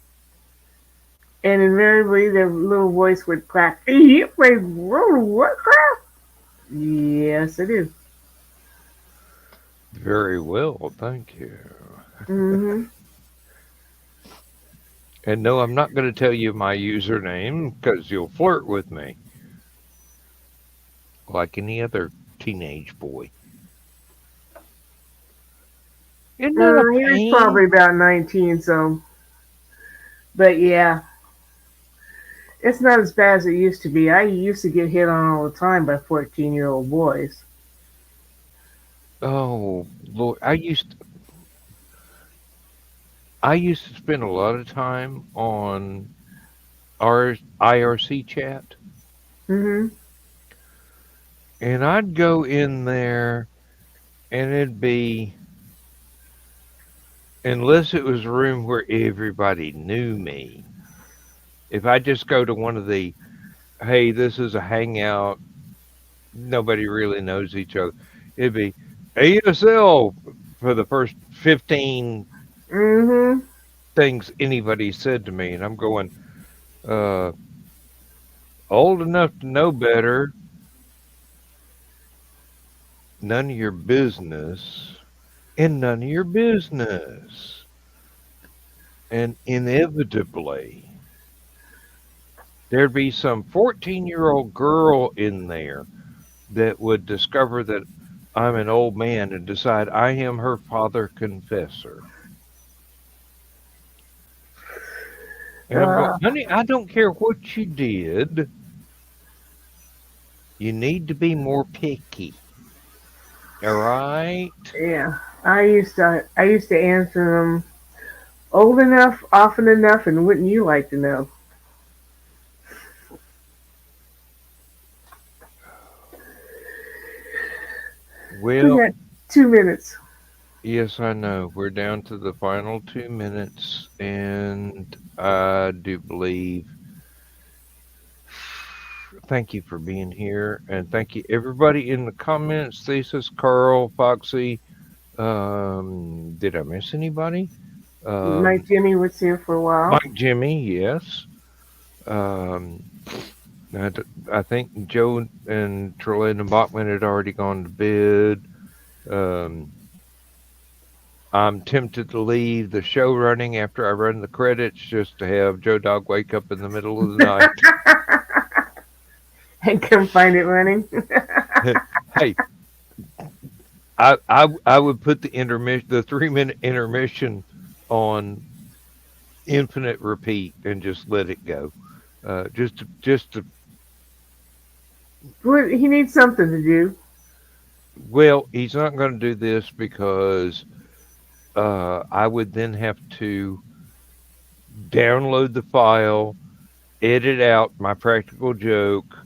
And invariably, the little voice would crack. You play World of Warcraft? Yes, I do. Very well, thank you. Mm-hmm. And no, I'm not going to tell you my username because you'll flirt with me like any other teenage boy. Isn't that a He was pain? probably about 19, so. But yeah, it's not as bad as it used to be. I used to get hit on all the time by 14-year-old boys. Oh, Lord, I used to spend a lot of time on our IRC chat, Mm-hmm. and I'd go in there, and it'd be unless it was a room where everybody knew me. If I just go to one of the, hey, this is a hangout, nobody really knows each other. It'd be ASL for the first 15 Mm-hmm. things anybody said to me, and I'm going, uh, old enough to know better, none of your business, and none of your business. And inevitably, there'd be some 14-year-old girl in there that would discover that I'm an old man and decide I am her father confessor. And I'm going, Uh, honey, I don't care what you did. You need to be more picky. All right? yeah. I used to answer them old enough, often enough, and wouldn't you like to know? We Well, got 2 minutes. yes, I know. We're down to the final 2 minutes, and I do believe. Thank you for being here, and thank you everybody in the comments. Thesis, Carl, Foxy. Did I miss anybody? My Um, Jimmy was here for a while. Mike, Jimmy, yes. Um, I, d- I think Joe and Trelane and Bachman had already gone to bed. Um, I'm tempted to leave the show running after I run the credits just to have Joe Dog wake up in the middle of the night. And couldn't find it running. Hey, I would put the intermission, the 3 minute intermission on infinite repeat and just let it go. Just to Well, he needs something to do. Well, he's not going to do this because I would then have to download the file, edit out my practical joke,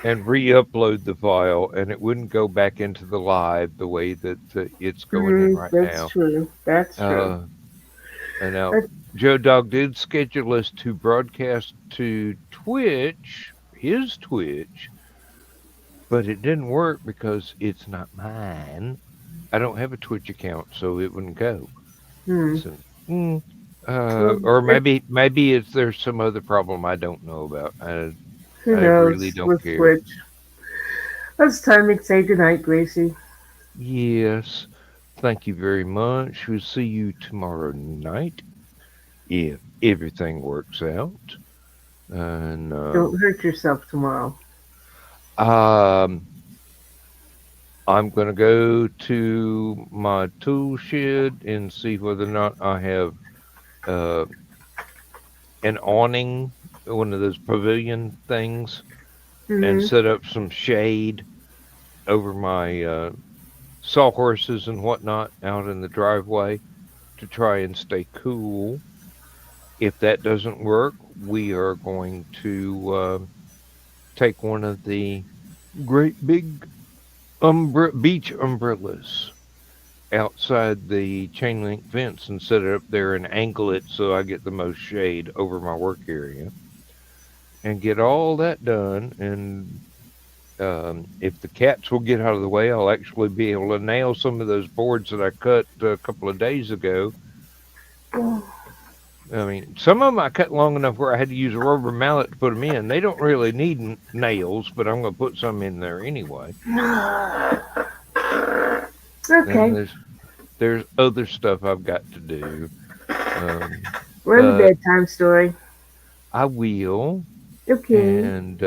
and re-upload the file, and it wouldn't go back into the live the way that it's going in right That's now. true. That's true. And now That's- Joe Dog did schedule us to broadcast to Twitch, his Twitch, but it didn't work because it's not mine. I don't have a Twitch account, so it wouldn't go. Hmm. So, or maybe it's there's some other problem I don't know about. Who I knows really don't with care. Twitch. It's time to say goodnight, Gracie. Yes. Thank you very much. We'll see you tomorrow night if everything works out. And Don't hurt yourself tomorrow. I'm going to go to my tool shed and see whether or not I have an awning, one of those pavilion things, and set up some shade over my sawhorses and whatnot out in the driveway to try and stay cool. If that doesn't work, we are going to take one of the great big beach umbrellas outside the chain link fence and set it up there and angle it so I get the most shade over my work area and get all that done. And if the cats will get out of the way, I'll actually be able to nail some of those boards that I cut a couple of days ago. I mean, some of them I cut long enough where I had to use a rubber mallet to put them in. They don't really need nails, but I'm going to put some in there anyway. Okay. There's other stuff I've got to do. We're in the bedtime story. I will. Okay. And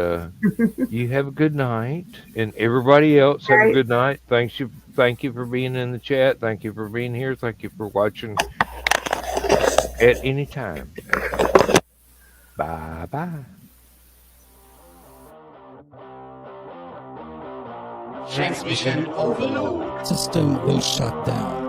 you have a good night. And everybody else have a good night. Thank you for being in the chat. Thank you for being here. Thank you for watching at any time. Bye-bye. Transmission overload. System will shut down.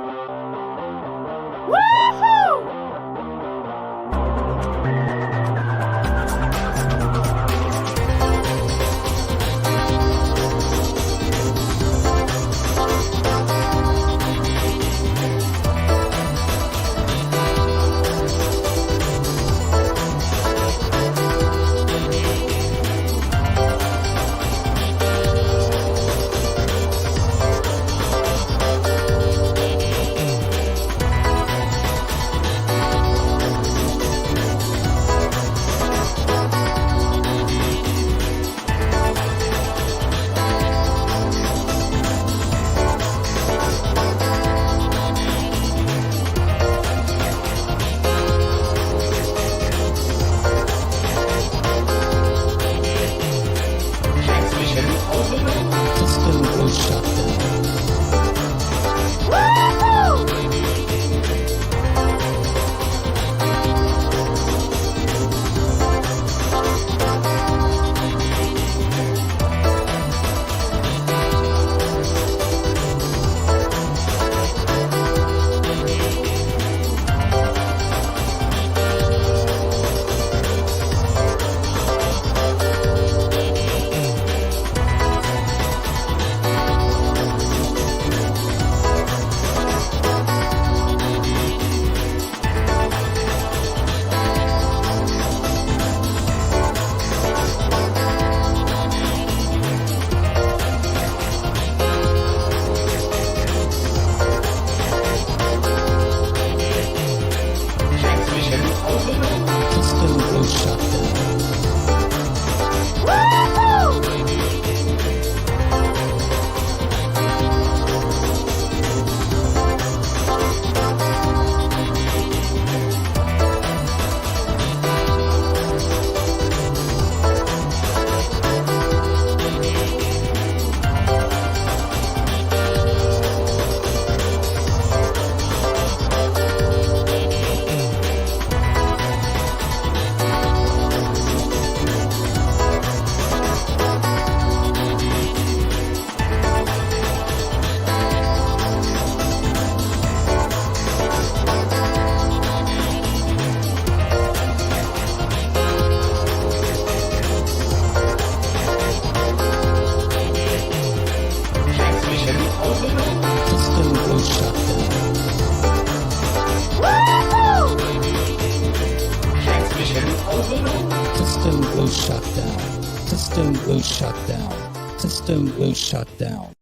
System will shut down. System will shut down. System was shut down. System was shut down. System was shut down.